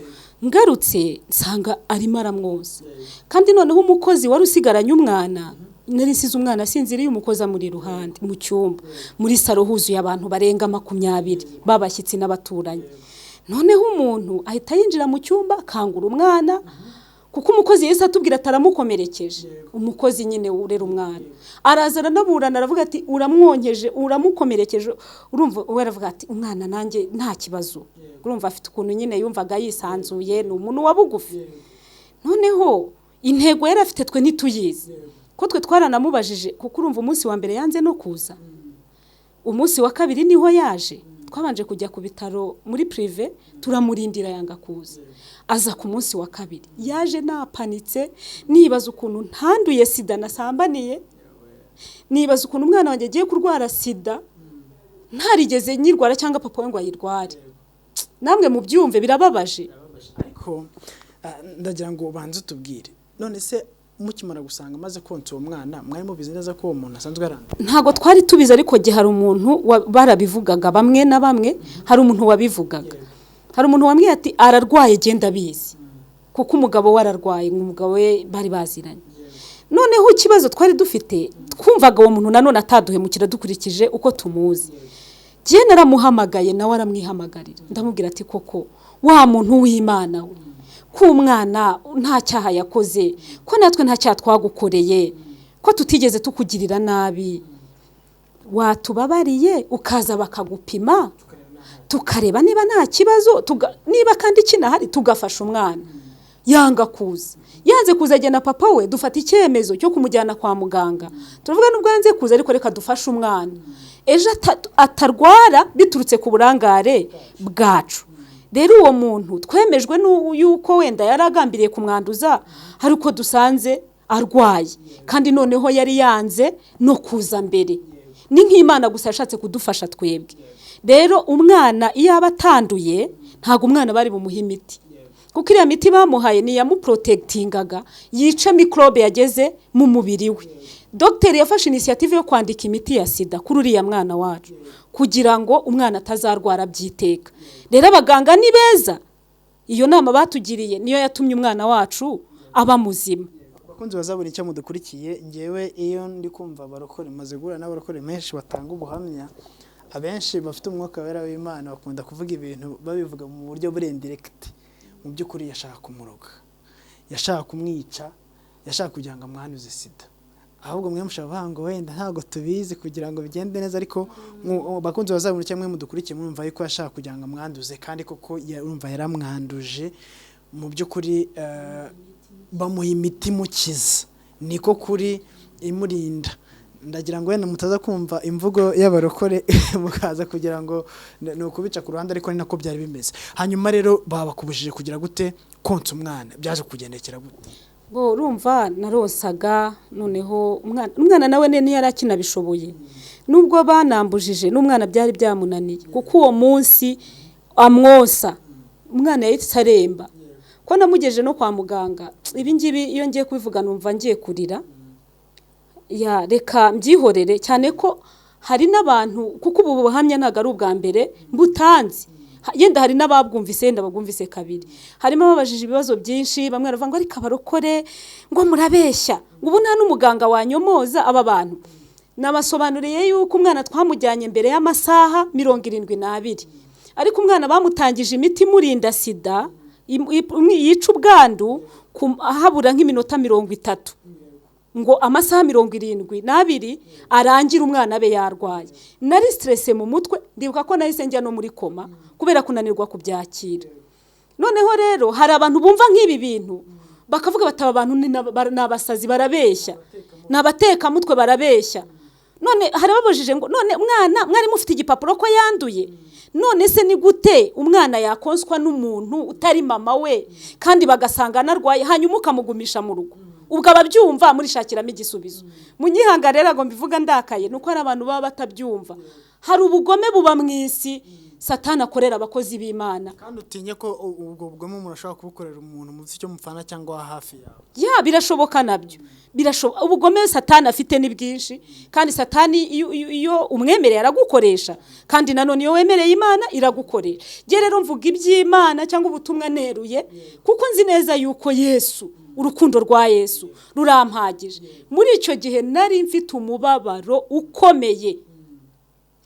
Ngarutse nsanga arimo aramwoza, kandi noneho umukozi wari usigaranye umwana, nari nsize umwana asinziriye, umukozi amuri iruhande mu cyumba, muri saro huzuye abantu barenga 20 babashyitsi n'abaturanyi. Noneho umuntu ahita yinjira mu cyumba akangura umwana, kuko umukozi yese atubwira ataramukomerekeje. Umukozi nyine urera umwana araza aranaburana, aravuga ati uramwonkeje, uramukomerekeje. Urumva we aravuga ati umwana nanjye nta kibazo. Urumva afite ukuntu nyine yumvaga yisanzuye, ni umuntu wabugufi. Noneho intego yari afite twe ntituyizi, ko twe twaranamubajije, kuko urumva umunsi wa mbere yanze no kuza, umunsi wa kabiri niho yaje. Twabanje kujya ku bitaro muri prive, turamurindira yanga kuza. Aza ku munsi wa kabiri yaje napanitse, nibaza ukuntu ntanduye sida nasambaniye, nibaza ukuntu umwana wanjye agiye kurwara sida ntarigeze nyirwara cyangwa papa we ngo ayirware. Namwe mu byumve birababaje. Ariko ndagira ngo ubanze utubwire, none se mukimara gusanga maze konsa uwo mwana, mwari mubizi neza ko uwo muntu asanzwe aranda? Ntago twari tubizi, ariko gihe hari umuntu barabivugaga, bamwe na bamwe hari umuntu wabivugaga. Hari umuntu wambwiye ati ararwaye genda bizi, kuko umugabo wararwaye, umugabo we bari baziranye. Noneho ikibazo twari dufite, twumvaga uwo muntu nanone ataduhemukira dukurikije uko tumuzi. Je naramuhamagaye nawe aramwihamagarira, ndamubwira ati koko wa muntu w'Imana we ko umwana nta cyaha yakoze, ko natwe nta cyaha twagukoreye, ko tutigeze tukugirira nabi, watubabariye ukaza bakagupima tukareba niba nta kibazo, niba kandi kinahari tugafasha umwana. Yanga kuza, yanze kuza agena papa we, dufata icyemezo cyo kumujyana kwa muganga. Turavuga nubwo yanze kuza ariko reka dufashe umwana, ejo atarwara biturutse ku burangare bwacu. Rero uwo muntu twemejwe yuko wenda yaragambiriye kumwanduza, hari uko dusanze arwaye, kandi noneho yari yanze no kuza mbere. Ni nk'Imana gusa yashatse kudufasha twebwe. Rero umwana iyo aba atanduye ntago umwana bari bumuha imiti, kuko iriya miti bamuhaye ni yamuprotectingaga yica microbe yageze mu mubiri we. Dr yafashe initiative yo kwandika imiti ya sida kuri uriya mwana wacu kugira ngo umwana atazarwara byiteka. Rero abaganga ni beza, iyo nama batugiriye niyo yatumye umwana wacu aba muzima. Bakunzi bazabura icyo mudukurikiye, ngewe iyo ndi kumva abarokore maze gura n'abarokore menshi batanga ubuhamya, abenshi bafite umwuka wera w'Imana bakunda kuvuga ibintu babivuga mu buryo burendirect. Mu by'ukuri yashaka kumuroga, yashaka kumwica, yashaka kugira ngo amwanuze sida. Ahubwo mwe mushaka ngo wenda ntago tubizi kugira ngo bigende neza, ariko bakunze bazabura cyangwa mudukurikiye mwumva yuko yashaka kugira ngo amwanduze, kandi koko urumva yaramwanduje. Mu by'ukuri bamuha imiti mukiza, niko kuri imurinda. Ndagira ngo wenda mutaza kumva imvugo y'abarokore mukaza kugira ngo ni ukubica ku ruhande, ariko ni nako byari bimeze. Hanyuma rero babakubujije kugira gute konsa umwana, byaje kugendekera gute? Bo urumva narosaga, noneho umwana nawe ne yarakina bishoboye, nubwo banambujije n'umwana byari byamunaniye, kuko uwo munsi amwosa umwana yahise aremba. Ko namugeje no kwa muganga, ibi ngibi iyo ngiye kubivuga numva ngiye kurira. Ya reka mbyihorere cyane ko hari n'abantu, kuko ubu buhamya ntago ari ubwa mbere mbutanzi, yenda hari n'ababwumvise yenda bagumvise kabiri. Harimo ababajije ibibazo byinshi, bamwe baravuga ngo ariko abarokore ngo murabeshya, ubu nta n'umuganga wanyomoza aba bantu. Nabasobanuriye yuko umwana twamujyanye mbere y'amasaha 72, ariko umwana bamutangije imiti murinda sida yica ubwandu habura nk'iminota 30, ngo amasaha 72 arangira umwana be yarwaye. Nari stress mu mutwe, ndibuka ko nahise njya no muri koma kubera kunanirwa kubyakira. Noneho rero hari abantu bumva nk'ibi bintu bakavuga bataba abantu n'abasazi barabeshya, n'abateka mutwe barabeshya. None harababujije ngo none umwana mwari mufite igipapuro ko yanduye, none se ni gute umwana yakonswa n'umuntu utari mama we kandi bagasanga narwaye hanyuma ukamugumisha mu rugo? Ubwo ababyumva muri shakiramo igisubizo. Munyihanga rero ngo mbivuga ndakaye nuko ari abantu baba batabyumva. Hari ubugome buba mwisi Satani akorera abakozi b'Imana, kandi utinye ko ubwo bugome umuntu ashobora kubukorera umuntu mu cyo mufana cyangwa hafi yawe. Ya birashoboka nabyo, birashoboka. Ubugome Satani afite ni bwinshi, kandi Satani iyo umwemereye aragukoresha, kandi nanone iyo wemereye Imana iragukorera. Je rero mvuga iby'Imana cyangwa ubutumwa neruye, kuko nzi neza yuko Yesu, urukundo rwa Yesu rurampagije. Muri icyo gihe nari mfite umubabaro ukomeye,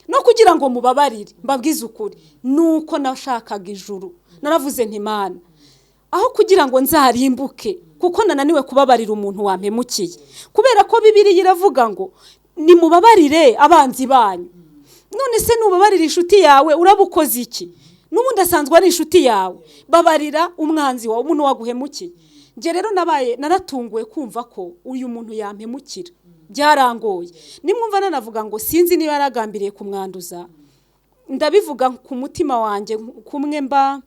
no kugira ngo mubabarire mbabwize ukuri nuko nashakaga ijuru. Naravuze nti Imana, aho kugira ngo nzarimbuke, kuko nananiwe kubabarira umuntu wampemukiye, kubera ko Bibiliya iravuga ngo ni mubabarire abanzi banyu. None se nubabarira inshuti yawe urabukoze iki? N'ubundi asanzwe ari inshuti yawe, babarira umwanzi wawe, umuntu waguhemukiye. Je rero naratunguwe kumva ko uyu muntu yampemukira, byarangoye. Nimwumva nanavuga ngo sinzi niba yaragambiriye kumwanduza, ndabivuga ku mutima wanjye kumwe mba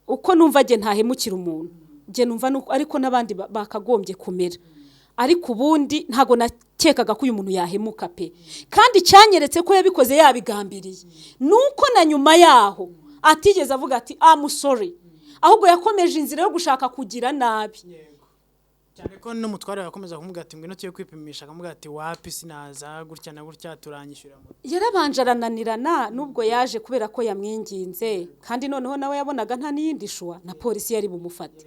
uko numva je ntahemukira umuntu, je numva ariko nabandi bakagombye kumera. Ariko ubundi ntago nakekaga ko uyu muntu yahemuka pe, kandi cyanyeretse ko yabikoze yabigambiriye nuko na nyuma yaho atigeze avuga ati I'm sorry, ahubwo yakomeje inzira yo gushaka kugira nabi. Cyane ko n'umutware yakomeza kumubwira ati ngwino tuye kwipimisha, akamubwira ati wapi sinaza gutya na gutya turanyishyura. Yarabanje arananirana nubwo yaje kubera ko yamwinginze, kandi noneho nawe yabonaga nta niyindi shwa na polisi yari bumufate,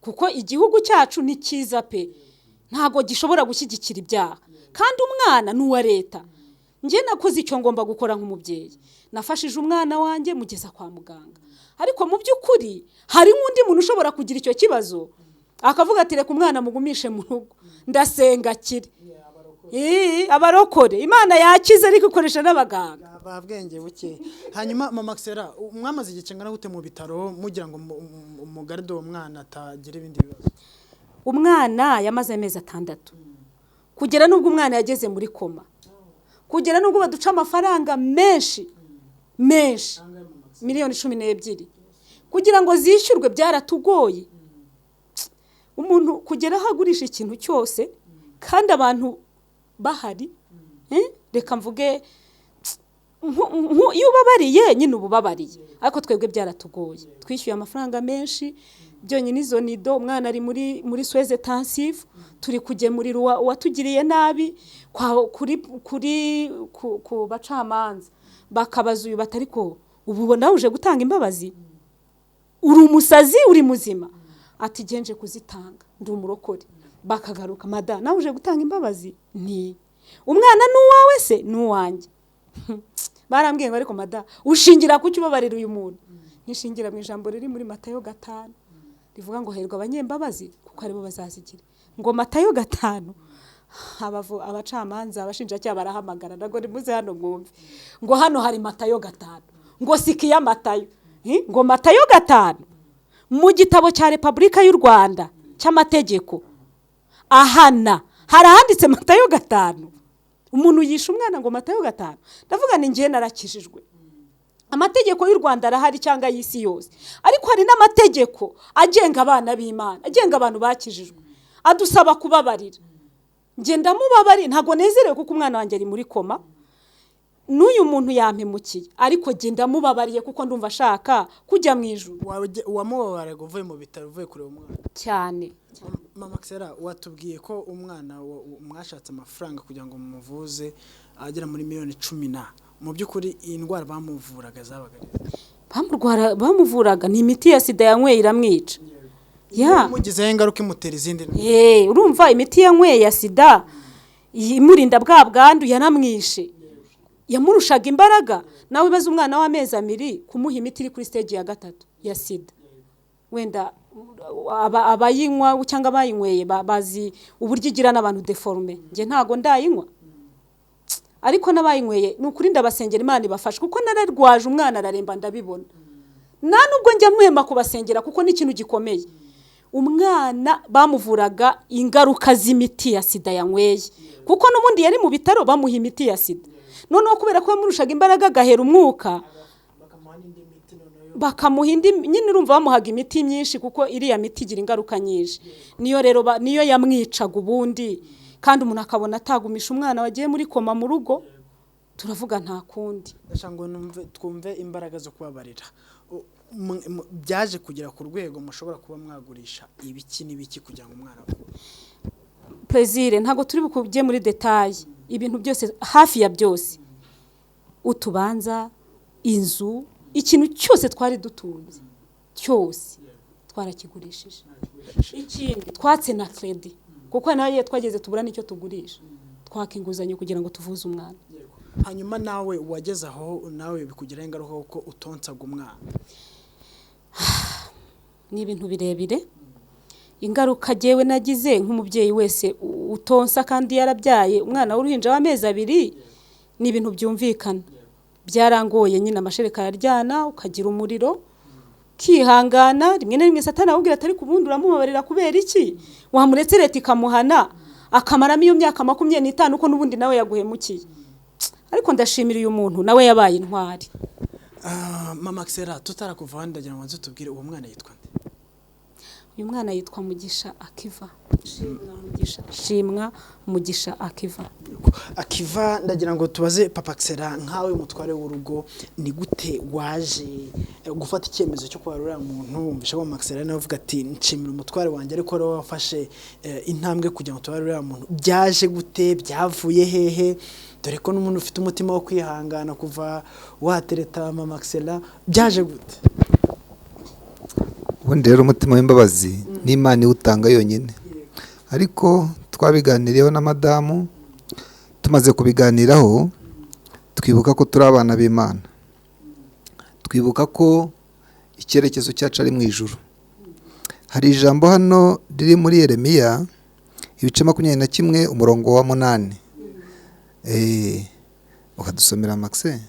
kuko igihugu cyacu ni cyiza pe, ntago gishobora gushyigikira ibyaha, kandi umwana n'uwa leta. njye nakoze icyo ngomba gukora nk'umubyeyi, nafashije umwana wanjye mugeza kwa muganga, ariko mu by'ukuri hari nk'undi muntu ushobora kugira icyo kibazo akavuga ati reka umwana mugumishe mu rugo ndasenga akire. Abarokore Imana yakize ariko ikoresha n'abaganga babwenge buke. Hanyuma mama Axela, mwamaze igihe kingana gute mu bitaro mugira ngo umugarido w'umwana atagira ibindi bibazo? Umwana yamaze amezi 6 kugera nubwo umwana yageze muri koma, kugera nubwo baduca amafaranga menshi miliyoni 12 kugira ngo zishyurwe byaratugoye. Umuntu kugera hagurisha ikintu cyose kandi abantu bahari, reka mvuge iyo ubabariye nyine ububabariye, ariko twebwe byaratugoye, twishyuye amafaranga menshi byonyine izo nido. Umwana ari muri Suez intensive, turi kugemurira uwatugiriye nabi ku bacamanza, bakabaza uyu batari ko ubu nawe uje gutanga imbabazi, uri umusazi uri muzima, ati genje kuzitanga ndi umurokore. Bakagaruka, mada nawe uje gutanga imbabazi, ni umwana n'uwawe se n'uwanjye. Barambwiye ngo ariko mada ushingira ku cyubabarira uyu muntu, nishingira mu ijambo riri muri Matayo 5 rivuga ngo herwa abanyembabazi kuko aribo bazazigira. Ngo Matayo 5 abacamanza abashinjacyaha barahamagara, nago nimuze hano mwumve ngo hano hari Matayo 5, ngo sikiya Matayo, ngo Matayo 5 mu gitabo cya Repubulika y'u Rwanda cy'amategeko ahana harahanditse Matayo 5. Umuntu yisha umwana ngo Matayo 5, ndavuga ni ngiye narakijijwe. Amategeko y'u Rwanda arahari cyangwa y'isi yose, ariko hari n'amategeko agenga abana b'Imana, agenga abantu bakijijwe, adusaba kubabarira. Nge ndamubabari, ntago nezerewe kuko umwana wanjye ari muri koma, n'uyu muntu yampemukiye, ariko nge ndamubabariye kuko ndumva ashaka kujya mu ijuru. Wamubabara uvuye mu bitaro uvuye kureba umwana cyane. Mama Axela, watubwiye ko umwana mwashatse amafaranga kugira ngo mumuvuze agera muri miliyoni 10. Mu by'ukuri iyi ndwara bamuvuraga zabaga bamuvuraga ni imiti ya sida yanyweye iramwica. Mugizeho ingaruka imutera izindi. Urumva imiti yanyweye ya sida imurinda bwa bwandu yanamwishe, yamurushaga imbaraga. Nawe baza umwana w'amezi 2 kumuha imiti iri kuri stage ya 3 ya sida. Wenda abayinywa cyangwa bayinyweye bazi uburyo igira n'abantu deforme. Nge ntago ndayinywa, ariko n'abayinyweye n'ukuri ndabasengera Imana ibafashe kuko nararwaje umwana araremba ndabibona. Nta nubwo njya muhema kubasengera kuko ni ikintu gikomeye. Umwana bamuvuraga ingaruka z'imiti ya sida yanyweye kuko n'ubundi yari mu bitaro bamuha imiti ya sida, noneho kubera ko yamurushaga imbaraga gahera umwuka bakamuha indi nyine, urumva bamuhaga imiti myinshi kuko iriya miti igira ingaruka nyinshi. Niyo rero niyo yamwicaga ubundi, kandi umuntu akabona atagumisha umwana wagiye muri koma mu rugo, turavuga nta kundi. Ndashaka twumve imbaraga zo kubabarira. Byaje kugera ku rwego mushobora kuba mwagurisha ibiki n'ibiki kugira ngo umwana Plaisir, ntago turi bukubye muri detail ibintu byose, hafi ya byose, utubanza, inzu, ikintu cyose twari dutunze cyose twarakigurishije. Ikindi twatse na credit kuko nayo twageze tubura nicyo tugurisha, twaka inguzanyo kugira ngo tuvuze umwana. Hanyuma nawe wageze aho nawe bikugiraho ingaruka uko utonsaga umwana. Ni ibintu birebire. Ingaruka jewe nagize nk'umubyeyi wese utonsa kandi yarabyaye umwana w'uruhinja w'amezi 2, ni ibintu byumvikana. Byarangoye nyine, amashereka yaryana, ukagira umuriro, kihangana. Rimwe na rimwe Satani awubwira atari kubundi uramubabarira kubera iki? Wamuretse leta ikamuhana akamaramo iyo myaka 25 uko n'ubundi nawe yaguhemukiye. Ariko ndashimira uyu muntu nawe yabaye intwari. Mama Axela, tutarakuva handi ndagira ngo tubwire uwo mwana yitwa nde? Uyu mwana yitwa Mugisha Akiva. Shimwa Mugisha Akiva. Akiva, ndagira ngo tubaze Papa Axela, nkawe mutware w'urugo, ni gute waje gufata icyemezo cyo kwarura umuntu? Umvisha Mama Axela nawe uvuga ati nshimira umutware wanjye ariko rero wafashe intambwe kugira ngo twarure umuntu. Byaje gute? Byavuye hehe? Dore ko n'umuntu ufite umutima wo kwihangana kuva watereta Mama Axela, byaje gute? Ubundi rero umutima w'imbabazi n'Imana iwutanga yonyine, ariko twabiganiriyeho na madamu. Tumaze kubiganiraho twibuka ko turi abana b'Imana, twibuka ko icyerekezo cyacu ari mu ijuru. Hari ijambo hano riri muri Yeremiya ibice 21 umurongo wa 8. Ukadusomera Maxe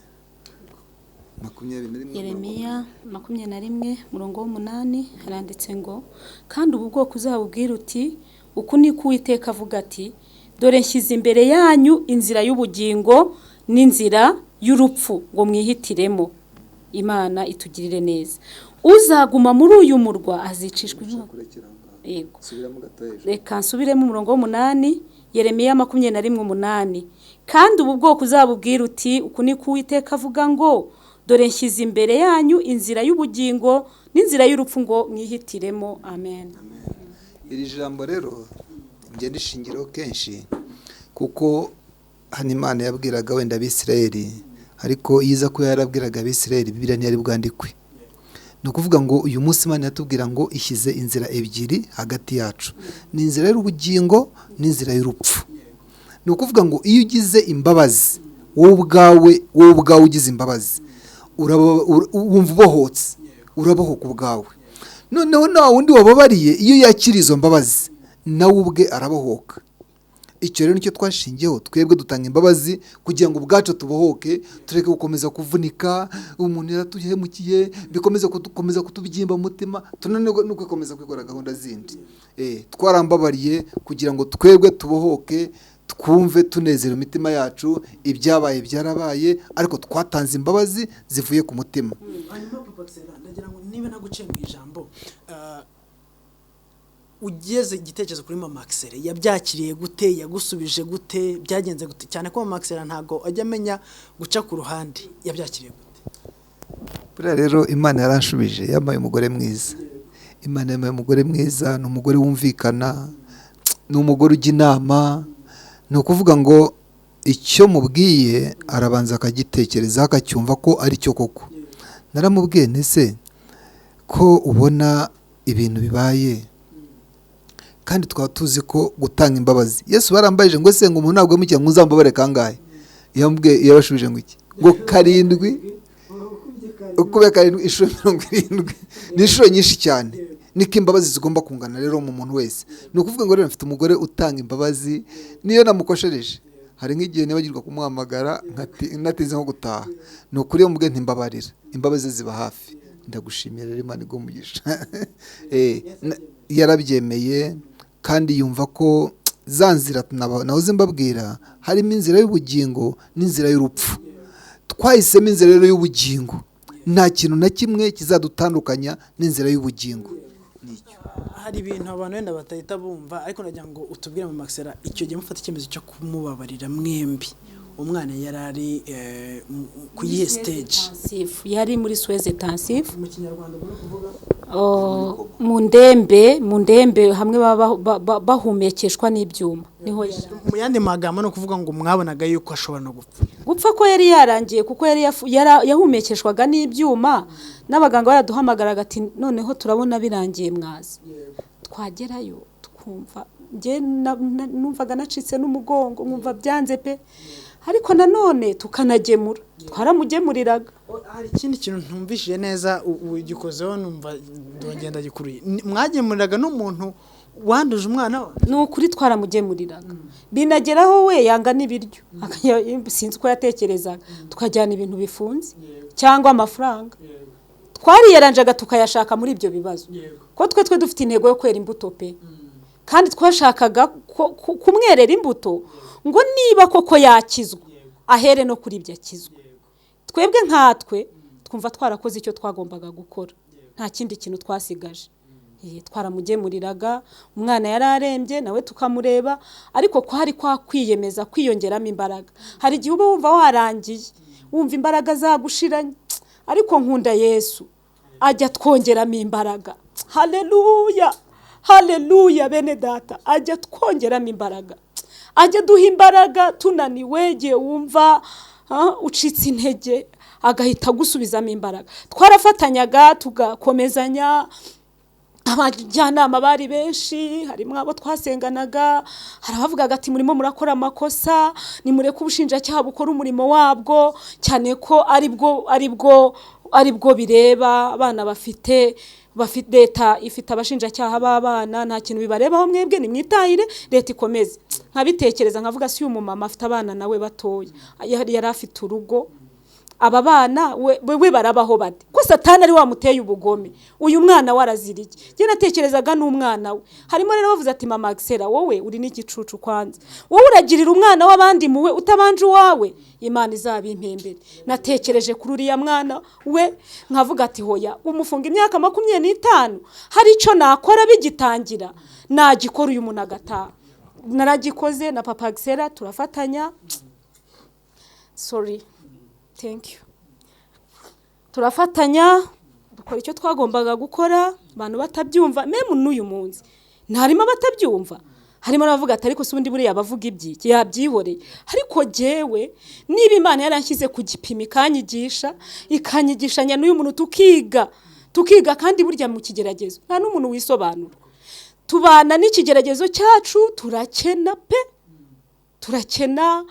21. Yeremiya 21 umurongo wa 8 haranditse ngo, kandi ubu bwoko uzabubwira uti, uku ni ko Uwiteka avuga ati, dore nshyize imbere yanyu inzira y'ubugingo n'inzira y'urupfu, ngo mwihitiremo. Imana itugirire neza. Uzaguma muri uyu murwa azicishwa inkota. Yego. Reka nsubiremo umurongo wa 8, Yeremiya 21:8. Kandi ubu bwoko uzabubwira uti, uku ni ko Uwiteka avuga ngo, dore nshyize imbere yanyu inzira y'ubugingo n'inzira y'urupfu, ngo mwihitiremo. Amen. Iri jambo rero ngende shingiro kenshi, kuko hano Imana yabwiraga wenda Abisirayeli, ariko yiza ko yarabwiraga Abisirayeli Bibiliya ntiyari bwandikwe. Ni ukuvuga ngo uyu munsi Imana yatubwira ngo ishyize inzira ebyiri hagati yacu, ni inzira y'ubugingo n'inzira y'urupfu. Ni ukuvuga ngo iyo ugize imbabazi, wowe ubwawe ugize imbabazi, wumva ubohotse, urabohoka ubwawe. Noneho nta wundi wababariye, iyo yakira izo mbabazi nawe ubwe arabohoka. Icyo rero nicyo twashingiyeho, twebwe dutanga imbabazi kugira ngo ubwacu tubohoke, tureke gukomeza kuvunika, umuntu yaratuhemukiye, bikomeza kutubyimba umutima, tunanirwa no gukomeza kwikora gahunda zindi. Twarambabariye kugira ngo twebwe tubohoke, twumve tunezera imitima yacu, ibyabaye byarabaye, ariko twatanze imbabazi zivuye ku mutima. Hanyuma Papa Xera, ndagira ngo niba naguciye mu ijambo, ugeze igitekerezo kuri Mama Xera, yabyakiriye gute, yagusubije gute, byagenze gute? Cyane ko Mama Xera ntago ajya amenya guca ku ruhande, yabyakiriye gute? Buriya rero Imana yaranshubije, yampaye umugore mwiza. Imana yampaye umugore mwiza, ni umugore wumvikana, ni umugore ujya inama. Ni ukuvuga ngo icyo mubwiye arabanza akagitekereza, akacyumva ko ari cyo koko. Naramubwiye nese ko ubona ibintu bibaye, kandi twaba tuzi ko gutanga imbabazi, Yesu barambaje ngo se ngo umuntu ntabwo mukira ngo uzambabare kangahe? Yabashubije ngo iki? Ngo 7, ukube 7 inshuro 70. Ni inshuro nyinshi cyane. Niko imbabazi zigomba kungana rero mu muntu wese. Ni ukuvuga ngo rero mfite umugore utanga imbabazi, niyo namukoshereje hari nk'igihe nibagirwa kumuhamagara natize nko gutaha, ni ukuri yo mubwe ntimbabarira, imbabazi ziba hafi. Ndagushimira rero Imana igumugisha. Yarabyemeye kandi yumva ko za nzira nahoze mbabwira, harimo inzira y'ubugingo n'inzira y'urupfu. Twahisemo inzira rero y'ubugingo, nta kintu na kimwe kizadutandukanya n'inzira y'ubugingo. Hari ibintu abantu wenda batahita bumva, ariko nagira ngo utubwire Mama Xera, icyo gihe mufata icyemezo cyo kumubabarira mwembi, umwana yarari ku yihe stage? Yari muri Suez intensive. Mu Kinyarwanda bwo kuvuga mu ndembe hamwe bahumekeshwa n'ibyuma. Niho mu yandi magambo no kuvuga ngo mwabonaga yuko ashobora no gupfa ko yari yarangiye, kuko yari yahumekeshwaga n'ibyuma, n'abaganga baraduhamagaraga ati noneho turabona birangiye mwazi. Twagerayo twumva, nge numvaga nacitse n'umugongo, nkumva byanze pe, ariko nanone tukanagemura, twaramugemuriraga. Hari ikindi kintu ntumvishije neza ugikozeho, numva ndongenda gikuruye, mwagemuriraga n'umuntu wanduje umwana we? Ni ukuri twaramugemuriraga, binageraho we yanga n'ibiryo, sinzi ko yatekerezaga, tukajyana ibintu bifunze cyangwa amafaranga. Twariyaranjaga tukayashaka muri ibyo bibazo, ko twe dufite intego yo kwera imbuto pe, kandi twashakaga kumwerera imbuto, ngo niba koko yakizwa ahere no kuri ibyo akizwa. Twebwe nkatwe twumva twarakoze icyo twagombaga gukora, nta kindi kintu twasigaje. Twaramugemuriraga, umwana yararembye nawe tukamureba, ariko kwari kwa kwiyemeza kwiyongeramo imbaraga. Hari igihe uba wumva warangiye, wumva imbaraga zagushiranye, ariko nkunda Yesu ajya twongeramo imbaraga. Haleluya, haleluya bene data, ajya twongeramo imbaraga, ajya duha imbaraga tunaniwe, gihe wumva ucitse intege agahita gusubizamo imbaraga. Twarafatanyaga tugakomezanya, abajyanama bari benshi, harimo abo twasenganaga, hari abavugaga ati murimo murakora amakosa, nimureke ubushinjacyaha bukora umurimo wabwo, cyane ko aribwo bireba abana bafite leta ifite abashinjacyaha b'abana, nta kintu bibarebaho, mwebwe nimwitahire leta ikomeze. Nkabitekereza nkavuga si uyu mumama afite abana nawe batoya, yari afite urugo, aba bana we barabaho bate ko Satani ari wamuteye ubugome, uyu mwana waraziriye. Je natekerezaga n'umwana we, harimo rero bavuze ati mama Axela wowe uri n'igicucu kwanza, wowe uragirira umwana w'abandi muwe utabanje wawe, Imana izabimpembere. Natekereje kuri uriya mwana we nkavuga ati hoya umufunga imyaka 25, hari ico nakora bigitangira nagikora uyu muntu agataha. Naragikoze na papa Axela turafatanya, sorry, thank you, turafatanya dukora icyo twagombaga gukora. Abantu batabyumva meme n'uyu munsi ntarimo batabyumva, harimo navuga ati ariko subundi buri yabavuga ibyiki yabyihoreye. Ariko jewe niba Imana yaranshyize ku gipimo ikanyigishanya n'uyu muntu tukiga kandi burya mu kigeragezo nta n'umuntu wisobanura. Tubana n'ikigeragezo cyacu, turakena pe, turakena,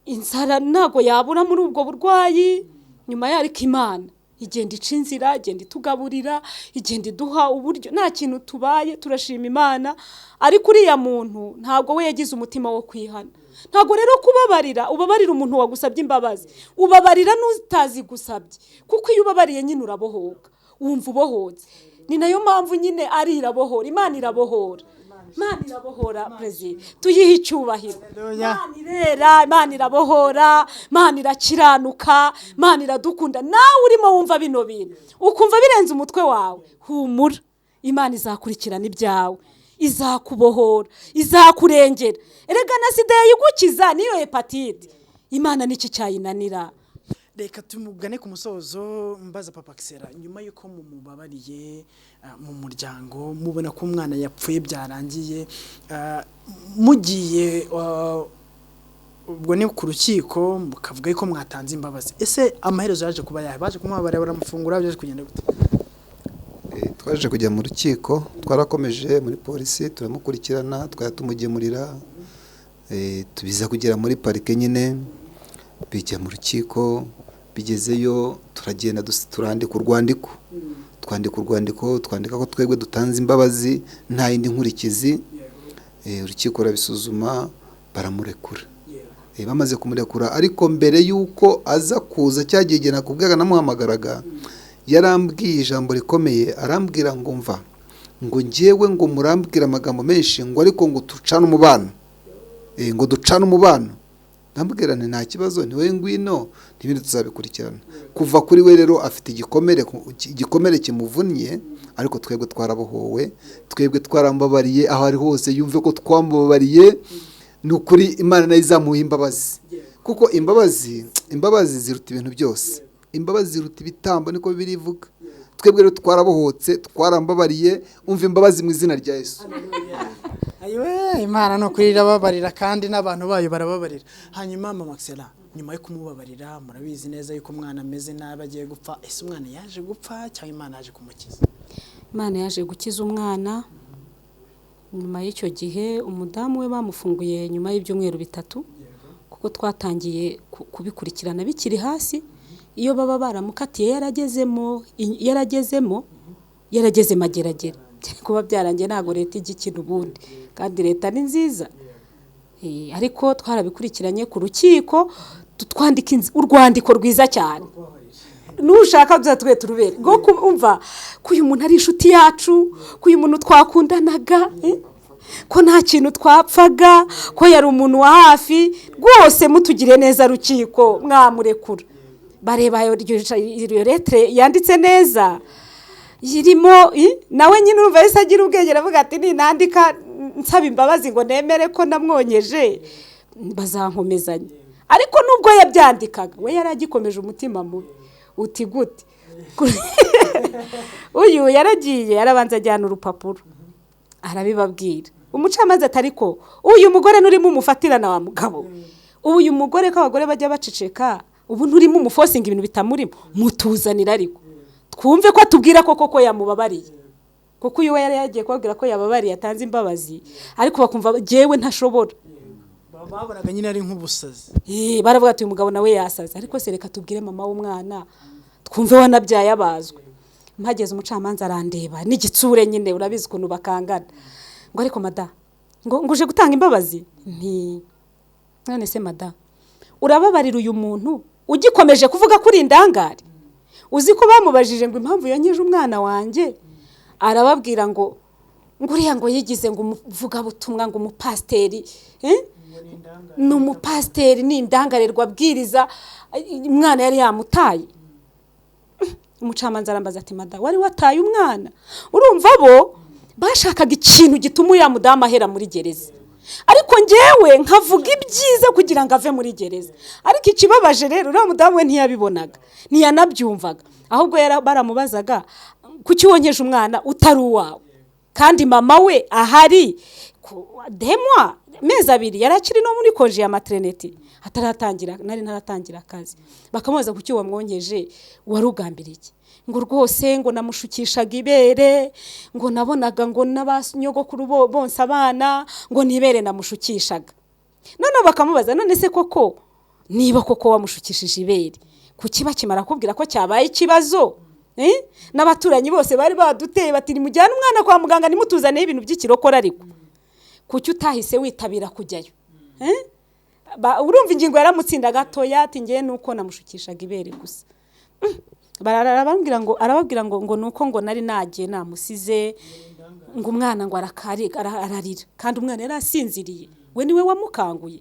inzara ntago yabura muri ubwo burwayi. Nyuma yariko Imana igenda ica inzira, igenda itugaburira, igenda iduha uburyo, nta kintu tubaye, turashima Imana. Ariko uriya muntu ntabwo we yagize umutima wo kwihana. Ntabwo rero kubabarira, ubabarira umuntu wagusabye imbabazi, ubabarira n'utazi gusabye, kuko iyo ubabariye nyine urabohoka, wumva ubohotse. Ni nayo mpamvu nyine ari irabohora, Imana irabohora. Imana irabohora President, tuyihe icyubahiro. Imana irera, Imana irabohora, Imana irakiranuka, Imana iradukunda. Nawe urimo wumva bino bintu ukumva birenze umutwe wawe, humura, Imana izakurikirana ibyawe, izakubohora, izakurengera. Erega na sida yigukiza niyo hepatite, Imana niki cyayinanira. Reka tumugane ku musozo mbaza papa Axela, nyuma yuko mumubabariye mu muryango mubona ko umwana yapfuye byarangiye, mugiye ubwo ni ku rukiko mukavuga ko mwatanze imbabazi, ese amaherezo yaje kuba yahe? Baje kumubabarira baramufungura, byaje kugenda gute? Twaje kujya mu rukiko, twarakomeje muri polisi turamukurikirana, twayatumugemurira, tubiza kugera muri parike nyine, bijya mu rukiko. Bigezeyo turagenda turandika urwandiko, twandika ko twebwe dutanze imbabazi nta yindi nkurikizi. Urukiko rabisuzuma baramurekura. Bamaze kumurekura, ariko mbere yuko aza kuza cyagiye nakubwaga namuhamagaraga, yarambwiye ijambo rikomeye, arambwira ngo mva ngo ngewe ngo murambwira amagambo menshi ngo ariko ngo tucane umubano, ngo ducane umubano. Ndambwirane nta kibazo, niwe ngwino n'ibindi tuzabikurikirana. Kuva kuri we rero afite igikomere kimuvunnye, ariko twebwe twarabohowe, twebwe twarambabariye, aho ari hose yumve ko twambabariye. Nukuri Imana nayo izamuha imbabazi, kuko imbabazi ziruta ibintu byose, imbabazi ziruta ibitambo, niko birivuga. Twebwe rero twarabohotse, twarambabariye, umva imbabazi mu izina rya Yesu. Ayiwe, Imana no kurira babarira kandi n'abantu bayo barababarira. Hanyuma mama Axela, nyuma yo kumubabarira murabizi neza yuko umwana ameze nabi agiye gupfa, ese umwana yaje gupfa cyangwa Imana yaje kumukiza? Imana yaje gukiza umwana. Nyuma y'icyo gihe umudamu we bamufunguye nyuma y'ibyumweru 3, kuko twatangiye kubikurikirana bikiri hasi. Iyo baba baramukatiye yarageze mageragere, kuba byarangiye ntago leta igikina ubundi, kandi leta ni nziza. Ariko twarabikurikiranye ku rukiko, twandika urwandiko rwiza cyane. Nushaka byatwe turubere ngo kumva ko uyu muntu ari inshuti yacu, ko uyu muntu twakundanaga, ko nta kintu twapfaga, ko yari umuntu wa hafi rwose, mutugire neza rukiko mwamurekura. Bareba iyo lettre yanditse neza, yirimo nawe nyine urumva yese agira ubwenge, aravuga ati nandika nsaba imbabazi ngo nemere ko namwonyeje bazankomezanya. Ariko nubwo yabyandikaga we yaragikomeje umutima mubi. Uti gute? Uyu yaragiye yarabanza ajyana urupapuro arabibabwira. Umucamanza atariko uyu mugore nurimo umufatirana wa mugabo, uyu mugore ko abagore bajya baceceka, ubu nturimo umuforcing ibintu bitamurimo, mutuzanira ariko twumve ko atubwira koko yamubabariye. kuko uyu we yari yagiye kubabwira ko yababariye yatanze imbabazi ariko bakumva jewe ntashobora babonaga nyine ari nk'ubusazi baravuga ati uyu mugabo nawe yasaze ariko se reka tubwire mama w'umwana twumve wanabyaye abazwe mpageze umucamanza arandeba n'igitsure nyine urabizi ukuntu bakangana ngo ariko mada ngo uje gutanga imbabazi nti none se mada urababarira uyu muntu ugikomeje kuvuga kuri indangare uzi ko bamubajije ngo impamvu yanyeje umwana wanjye arababwira ngo uriya ngo yigize ngo umuvuga butumwa ngo umupasiteri ni umupasiteri ni indangarerwa abwiriza umwana yari yamutaye umucamanza arambaza ati mada wari wataye umwana urumva bo bashakaga ikintu gituma uriya mudamu ahera muri gereza ariko njyewe nkavuga ibyiza kugira ngo ave muri gereza ariko ikibabaje rero uriya mudamu we ntiyabibonaga ntiyanabyumvaga ahubwo baramubazaga kuki wonkeje umwana utari uwawe kandi mama we ahari demwa mezi 2 yari akiri no muri koje ya maternity nari ntaratangira akazi bakamubaza kuki wamwonkeje warugambira iki ngo rwose ngo namushukishaga ibere ngo nabonaga ngo n'abanyogokuru bonsa abana ngo nibere namushukishaga none bakamubaza none se koko niba koko wamushukishije ibere kuki bakimara kubwira ko cyabaye ikibazo n'abaturanyi bose bari baduteye bati nimujyane umwana kwa muganga nimutuzane ibintu by'ikirokora ariko kuki utahise witabira kujyayo urumva ingingo yaramutsinda gatoya ati ngiye nuko namushukishaga ibere gusa arababwira ngo nuko ngo nari nagiye namusize ngo umwana ngo ararira kandi umwana yari asinziriye we niwe wamukanguye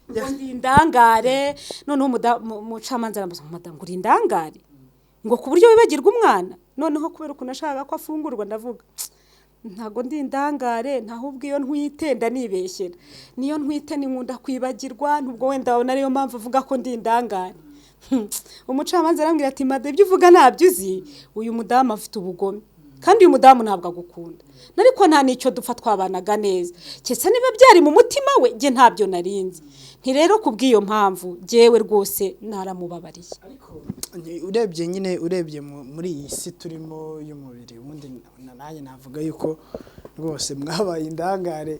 ndi indangare noneho umucamanza aramubaza ngo uri indangare ngo ku buryo wibagirwa umwana noneho kubera ukuntu ashaka ko afungurwa ndavuga ntago ndi indangare ntahubwo iyo ntwite ndanibeshyera niyo ntwite ni nkunda kwibagirwa ntubwo wenda wabona ariyo mpamvu avuga ko ndi indangare umucamanza arambwira ati made ibyo uvuga ntabyo uzi uyu mudamu afite ubugome kandi uyu mudamu ntabwo agukunda ariko nta nicyo dupfa twabanaga neza cyese niba byari mu mutima we nge ntabyo narinzi nti rero kubw'iyo mpamvu jewe rwose naramubabariye urebye muri iyi si turimo y'umubiri ubundi nanjye navuga yuko rwose mwabaye indangare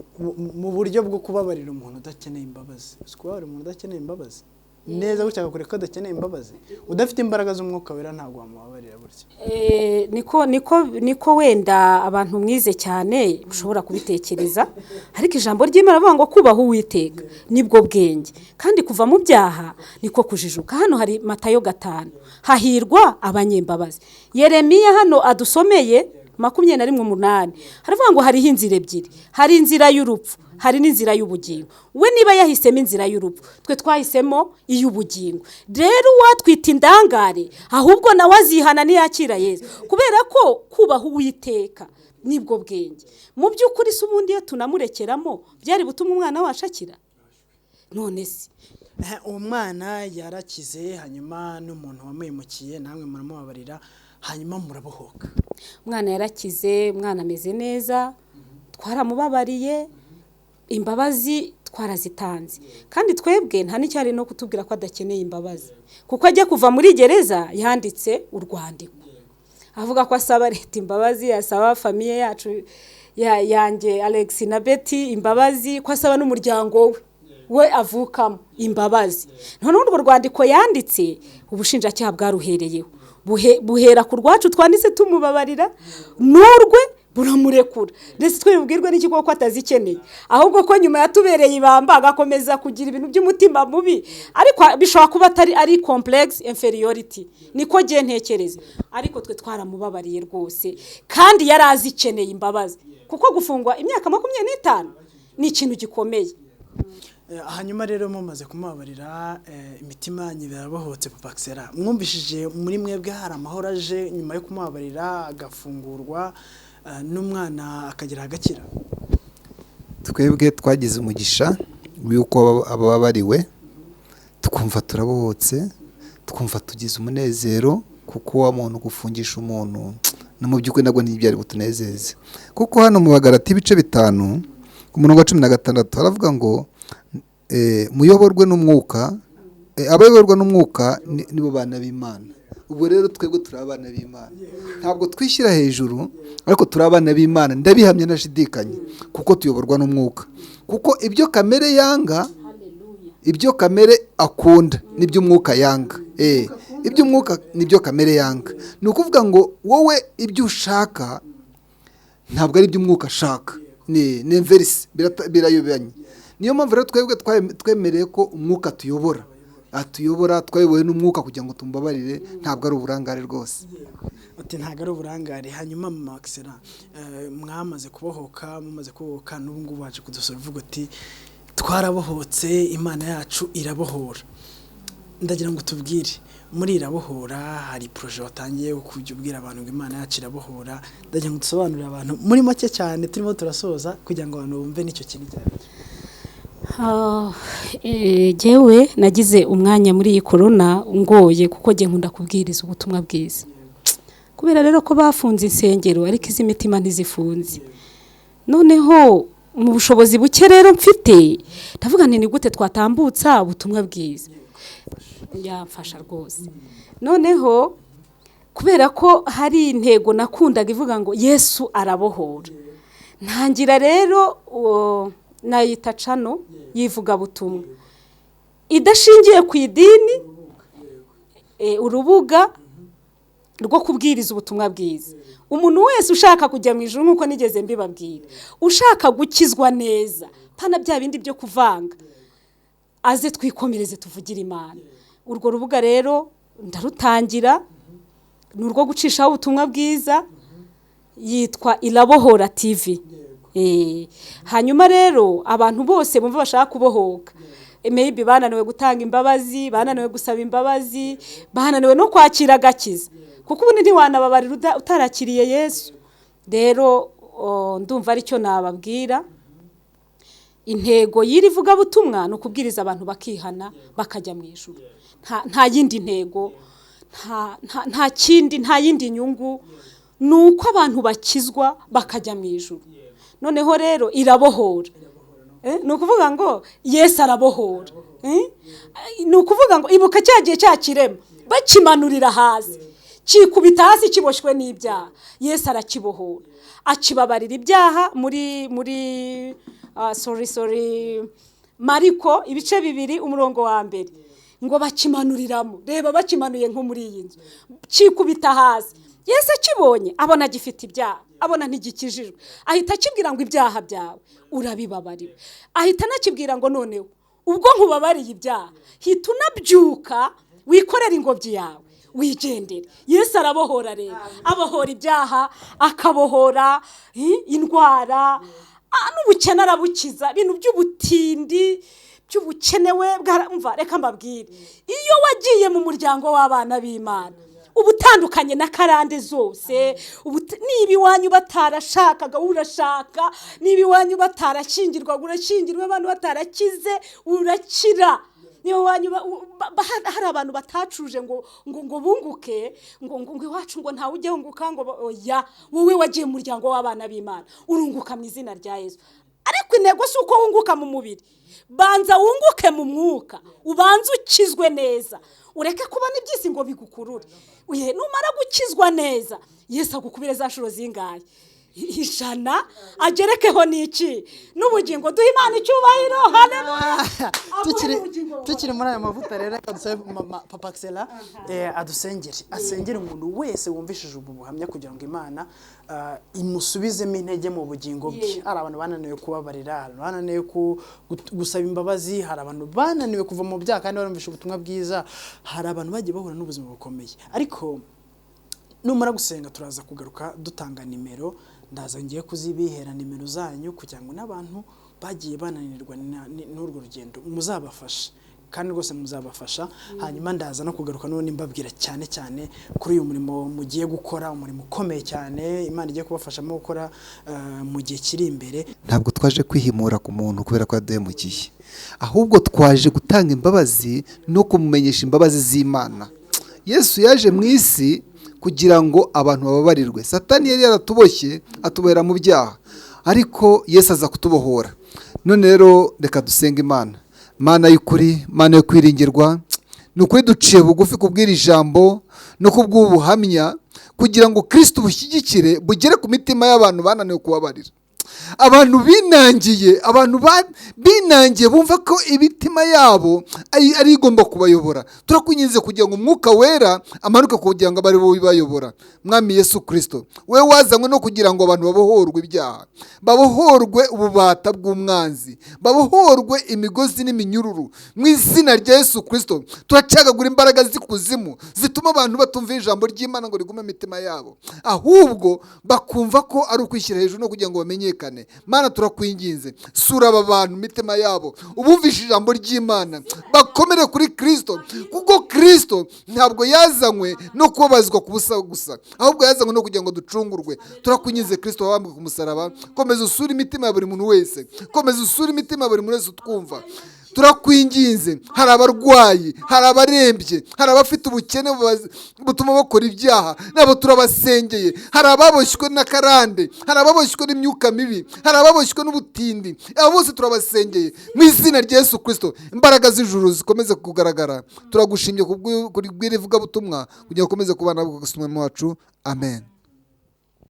mu buryo bwo kubabarira umuntu udakeneye imbabazi kubabarira umuntu udakeneye imbabazi neza gutya kure ko adakeneye imbabazi udafite imbaraga z'umwuka wera ntabwo wamubabarira burya niko wenda abantu mwize cyane ushobora kubitekereza ariko ijambo ry'Imana avuga ngo kubaho Uwiteka nibwo bwenge kandi kuva mu byaha niko kujijuka hano hari Matayo 5 hahirwa abanyembabazi Yeremiya hano adusomeye 21:8 haravuga ngo hariho inzira ebyiri hari inzira y'urupfu hari n'inzira y'ubugingo we niba yahisemo inzira y'urupfu twe twahisemo iy'ubugingo rero watwita indangare ahubwo nawe azihana niyakira Yesu kubera ko kubaho Uwiteka nibwo bwenge mu by'ukuri se ubundi iyo tunamurekeramo byari butuma umwana washakira none se umwana yarakize hanyuma n'umuntu wamuhemukiye namwe muramubabarira hanyuma murabohoka umwana yarakize umwana ameze neza twaramubabariye imbabazi twarazitanze kandi twebwe nta n'icyari no kutubwira ko adakeneye imbabazi kuko ajya kuva muri gereza yanditse urwandiko avuga ko asaba leta imbabazi asaba famiye yacu yanjye Alex na Betty imbabazi ko asaba n'umuryango we avukamo imbabazi none urwo rwandiko yanditse ubushinjacyaha bwaruhereyeho buhera ku rwacu twanditse tumubabarira n'urwe buramurekura ndetse twibwirwe n'iki koko atazikeneye ahubwo ko nyuma yatubereye ibamba agakomeza kugira ibintu by'umutima mubi ariko bishobora kuba ari complex inferiority niko giye ntekereza ariko twe twaramubabariye rwose kandi yarazikeneye imbabazi kuko gufungwa imyaka 25 ni ikintu gikomeye hanyuma rero mumaze kumubabarira imitima yanyu birabohotse Papa Axela mwumvishije muri mwebwe hari amahoro aje nyuma yo kumubabarira agafungurwa n'umwana akagira agakira twebwe twagize umugisha w'uko ababariwe tukumva turabohotse tukumva tugize umunezero kuko wa muntu gufungisha umuntu no mu by'ukuri nabwo ntibyari butunezeze kuko hano mu Bagalati ibice 5 ku murongo wa 16 haravuga ngo muyoborwe n'umwuka abayoborwa n'umwuka nibo bana b'Imana ubwo rero twebwe turi abana b'Imana, ntabwo twishyira hejuru, ariko turi abana b'Imana, ndabihamya ntashidikanya, kuko tuyoborwa n'umwuka, kuko ibyo kamere yanga, ibyo kamere akunda nibyo umwuka yanga. Iby'umwuka nibyo kamere yanga. Ni ukuvuga ngo wowe ibyo ushaka ntabwo ari iby'umwuka ashaka, ni inverse, birayobanye. Niyo mpamvu rero twebwe twemereye ko umwuka tuyobora, twayobowe n'umwuka kugira ngo tumbabarire, ntabwo ari uburangare rwose. Ati ntabwo ari uburangare. Hanyuma Mama Axella, mumaze kubohoka n'ubu ngubu waje kudusura uvuga uti twarabohotse, Imana yacu irabohora. Ndagira ngo tubwire, muri irabohora hari projet watangiye kujya ubwira abantu ngo Imana yacu irabohora. Ndagira ngo dusobanurire abantu muri make cyane, turimo turasoza kugira ngo abantu bumve n'icyo kintu cyane. Jewe nagize umwanya muri iyi corona ngoye, kuko ngiye nkunda kubwiriza ubutumwa bwiza, kubera rero ko bafunze insengero ariko izi mitima ntizifunze. Noneho mu bushobozi buke rero mfite, ndavuga nti ni gute twatambutsa ubutumwa bwiza, yamfasha rwose. Noneho kubera ko hari intego nakundaga ivuga ngo Yesu arabohora, ntangira rero nayita cano yivuga butumwa idashingiye ku idini, urubuga rwo kubwiriza ubutumwa bwiza. Umuntu wese ushaka kujya mu ijuru, nkuko nigeze mbibabwira, ushaka gukizwa neza, pana bya bindi byo kuvanga, aze twikomereze tuvugire Imana. Urwo rubuga rero ndarutangira, ni urwo gucishaho ubutumwa bwiza, yitwa Irabohora TV. Hanyuma rero abantu bose bumva bashaka kubohoka, maybe bananiwe gutanga imbabazi, bananiwe gusaba imbabazi, bananiwe no kwakira agakiza, kuko ubundi ntiwanababarira utarakiriye Yesu. Rero ndumva aricyo nababwira. Intego y'iri vuga butumwa no kubwiriza abantu bakihana bakajya mu ijuru, nta yindi ntego, nta kindi, nta yindi nyungu, nuko abantu bakizwa bakajya mu ijuru. Noneho rero irabohora, ni ukuvuga ngo Yesu arabohora. Ni ukuvuga ngo ibuka cyagiye cyakirema bakimanurira hasi, kikubita hasi kiboshwe n'ibyaha, Yesu arakibohora, akibabarira ibyaha. muri Mariko ibice 2 umurongo wa 1 ngo bakimanuriramo. Reba bakimanuye nko muri iyi nzu, kikubita hasi. Yesu akibonye abona gifite ibyaha, abona ntigikijijwe, ahita akibwira ngo ibyaha byawe urabibabariwe. Ahita nakibwira ngo noneho ubwo nkubabariye ibyaha, hita unabyuka wikorera ingobyi yawe wigendere. Yesu arabohora rero, abohora ibyaha, akabohora indwara, n'ubukene arabukiza, ibintu by'ubutindi by'ubukenewe bwaramva. Reka mbabwire, iyo wagiye mu muryango w'abana b'Imana, ubutandukanye na karande zose, niba iwanyu batarashakaga urashaka, niba iwanyu batarashyingirwa urashyingirwa, abantu batarakize urakira. Niba iwanyu hari abantu batacuje ngo bunguke, ngo iwacu ngo ntawe ujye hunguka, ngo oya, wowe wagiye mu muryango w'abana b'Imana urunguka mu izina rya Yesu. Ariko intego si uko wunguka mu mubiri, banza wunguke mu mwuka, ubanze ukizwe neza, ureke kubona ibyisi ngo bigukurure. Numara gukizwa neza, Yesu agukubire za shuro zingahe? 100 agerekeho n'iki n'ubugingo. Duha Imana icyubahiro. Haleluya. Tukiri muri aya mavuta rero, reka dusabe Papa Axella adusengere, asengere umuntu wese wumvishije ubu buhamya, kugira ngo Imana imusubizemo intege mu bugingo bwe. Hari abantu bananiwe kubabarira, hari abantu bananiwe gusaba imbabazi, hari abantu bananiwe kuva mu byaha kandi barumvisha ubutumwa bwiza, hari abantu bagiye bahura n'ubuzima bukomeye. Ariko numara gusenga turaza kugaruka dutanga nimero, ndaza ngiye kuzibihera nimero zanyu kugira ngo n'abantu bagiye bananirwa n'urwo rugendo muzabafasha, kandi rwose muzabafasha. Hanyuma ndaza no kugaruka none mbabwira cyane cyane kuri uyu murimo mugiye gukora, umurimo ukomeye cyane Imana igiye kubafashamo gukora mu gihe kiri imbere. Ntabwo twaje kwihimura ku muntu kubera ko yaduhemukiye, ahubwo twaje gutanga imbabazi no kumumenyesha imbabazi z'Imana. Yesu yaje mu isi kugira ngo abantu bababarirwe. Satani yari yaratuboshye atubera mu byaha, ariko Yesu aza kutubohora. None rero reka dusenga Imana. Mana y'ukuri, Mana yo kwiringirwa, ni ukuri duciye bugufi kubw'iri jambo no kubw'ubuhamya kugira ngo Kristo bushyigikire bugere ku mitima y'abantu bananiwe kubabarira, abantu binangiye bumva ko imitima yabo ari igomba kubayobora. Turakwinginze kugira ngo umwuka wera amanuke kugira ngo abe ari bo bibayobora. Mwami Yesu Kristo, we wazanywe no kugira ngo abantu babohorwe ibyaha, babohorwe ububata bw'umwanzi, babohorwe imigozi n'iminyururu. Mu izina rya Yesu Kristo turacagagura imbaraga z'ikuzimu zituma abantu batumva ijambo ry'Imana ngo rigume imitima yabo, ahubwo bakumva ko ari ukwishyira hejuru no kugira ngo bamenyekane. Mana turakwinginze, sura aba bantu imitima yabo, ubumvishe ijambo ry'Imana, bakomere kuri Kristo, kuko Kristo ntabwo yazanywe no kubabazwa ku busa gusa, ahubwo yazanywe no kugira ngo ducungurwe. Turakwinginze Kristo wabambwe ku musaraba, komeza usura imitima ya buri muntu wese, komeza usura imitima ya buri muntu wese utwumva. Turakwinginze, hari abarwayi, hari abarembye, hari abafite ubukene butuma bakora ibyaha, nabo turabasengeye. Hari ababoshywe n'akarande, hari ababoshywe n'imyuka mibi, hari ababoshywe n'ubutindi, abo bose turabasengeye mu izina rya Yesu Kristo. Imbaraga z'ijuru zikomeze kugaragara. Turagushimye kubw'iri vugabutumwa kugira ngo ukomeze kubana n'ubwo wacu. Amen.